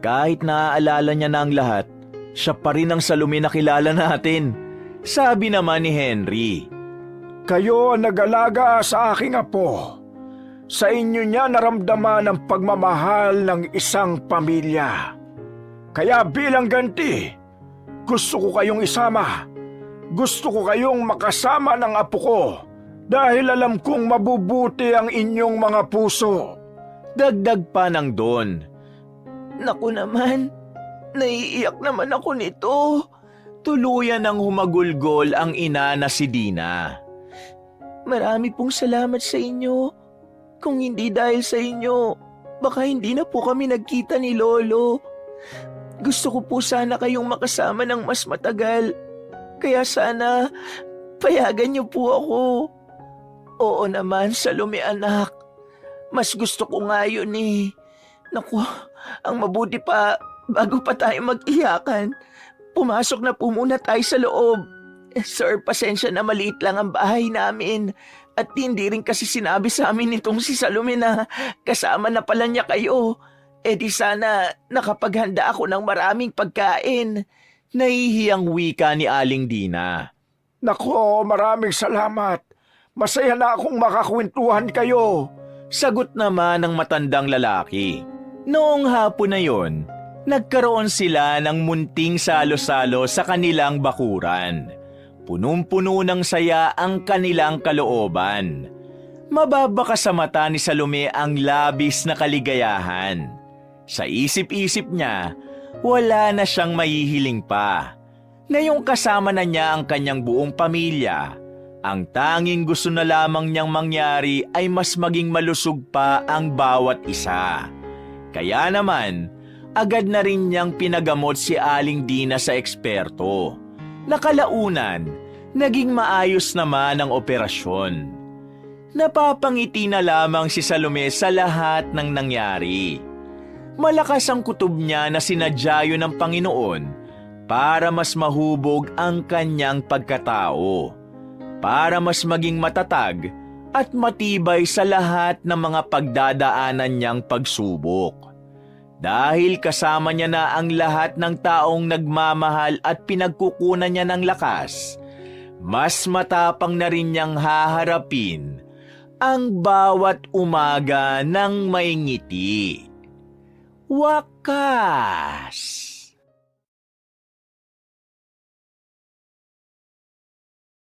Kahit naaalala niya na ang lahat, siya pa rin ang Salome na kilala natin. Sabi naman ni Henry.
Kayo ang nag-alaga sa aking apo. Sa inyo niya naramdaman ang pagmamahal ng isang pamilya. Kaya bilang ganti, gusto ko kayong isama. Gusto ko kayong makasama ng apo ko dahil alam kong mabubuti ang inyong mga puso.
Dagdag pa ng Don.
Naku naman, naiiyak naman ako nito.
Tuluyan ng humagulgol ang ina na si Dina.
Marami pong salamat sa inyo. Kung hindi dahil sa inyo, baka hindi na po kami nagkita ni Lolo. Gusto ko po sana kayong makasama ng mas matagal. Kaya sana, payagan niyo po ako. Oo naman, Salome anak. Mas gusto ko nga yun eh. Naku, ang mabuti pa, bago pa tayo mag-iyakan, pumasok na po muna tayo sa loob. Sir, pasensya na maliit lang ang bahay namin. At hindi rin kasi sinabi sa amin nitong si Salome na kasama na pala niya kayo. Eh di sana nakapaghanda ako ng maraming pagkain.
Nahihiyang wika ni Aling Dina.
Nako, maraming salamat. Masaya na akong makakwentuhan kayo.
Sagot naman ng matandang lalaki. Noong hapon na yon, nagkaroon sila ng munting salo-salo sa kanilang bakuran. Punong-puno ng saya ang kanilang kalooban. Mababaka sa mata ni Salome ang labis na kaligayahan. Sa isip-isip niya, wala na siyang mahihiling pa. Ngayong kasama na niya ang kanyang buong pamilya, ang tanging gusto na lamang niyang mangyari ay mas maging malusog pa ang bawat isa. Kaya naman, agad na rin niyang pinagamot si Aling Dina sa eksperto. Nakalaunan, naging maayos naman ang operasyon. Napapangiti na lamang si Salome sa lahat ng nangyari. Malakas ang kutob niya na sinadya yun ng Panginoon para mas mahubog ang kanyang pagkatao, para mas maging matatag at matibay sa lahat ng mga pagdadaanan niyang pagsubok. Dahil kasama niya na ang lahat ng taong nagmamahal at pinagkukunan niya ng lakas, mas matapang na rin niyang haharapin ang bawat umaga ng may ngiti. Wakas!